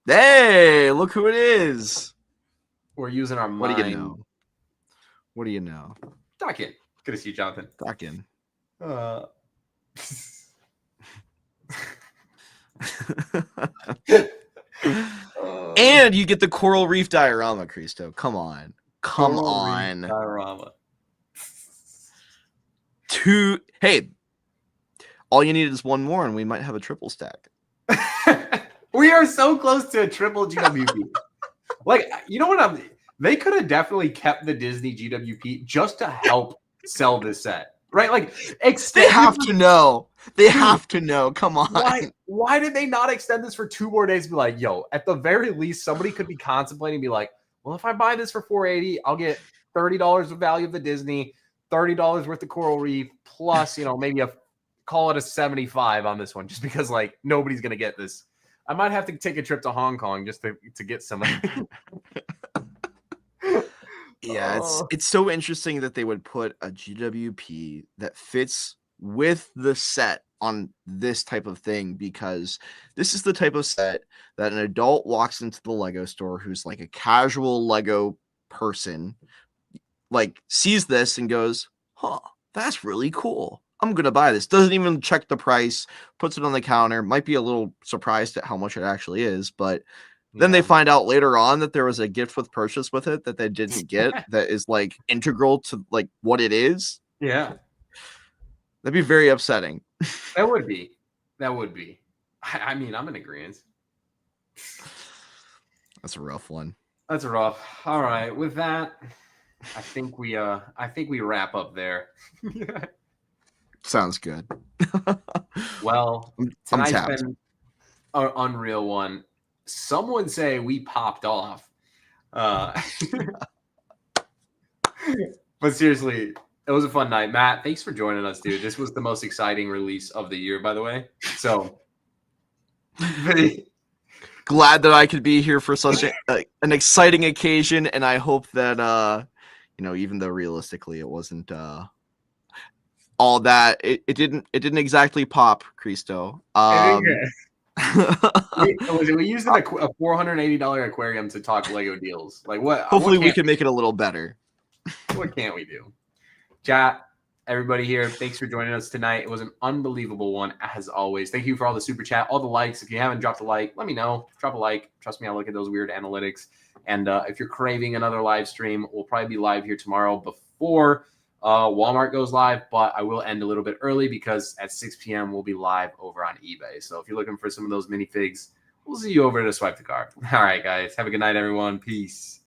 Hey, look who it is. We're using our mind. What do you know? Talk in. Good to see you, Jonathan. Talk in. And you get the coral reef diorama, Cristo. Come on. Diorama. Hey, all you need is one more and we might have a triple stack. We are so close to a triple GWP. Like, you know what? They could have definitely kept the Disney GWP just to help sell this set, right? Like, They have to know. They have to know. Come on. Why did they not extend this for 2 more days? Be like, yo, at the very least, somebody could be contemplating, be like, well, if I buy this for $480, I'll get $30 of value of the Disney, $30 worth of Coral Reef, plus, maybe call it a 75 on this one, just because like nobody's gonna get this. I might have to take a trip to Hong Kong just to get some. Yeah, it's so interesting that they would put a GWP that fits with the set on this type of thing, because this is the type of set that an adult walks into the Lego store who's like a casual Lego person, like sees this and goes, huh, that's really cool. I'm going to buy this. Doesn't even check the price, puts it on the counter, might be a little surprised at how much it actually is, but then they find out later on that there was a gift with purchase with it that they didn't get that is like integral to like what it is. Yeah. That'd be very upsetting. That would be. I mean, I'm in agreement. That's a rough one. That's rough. All right. With that, I think we wrap up there. Sounds good. Well, tonight's been an unreal one. Some would say we popped off. But seriously, it was a fun night. Matt, thanks for joining us, dude. This was the most exciting release of the year, by the way. So glad that I could be here for such an exciting occasion, and I hope that even though realistically it wasn't all that, it didn't exactly pop, Cristo. We used a $480 aquarium to talk Lego deals. Like what? Hopefully, we can make it a little better. What can't we do? Chat, everybody here, thanks for joining us tonight. It was an unbelievable one, as always. Thank you for all the super chat, all the likes. If you haven't dropped a like, let me know. Drop a like. Trust me, I look at those weird analytics. And if you're craving another live stream, we'll probably be live here tomorrow before Walmart goes live, but I will end a little bit early because at 6 p.m. we'll be live over on eBay. So if you're looking for some of those minifigs, we'll see you over to Swipe the Card. All right, guys. Have a good night, everyone. Peace.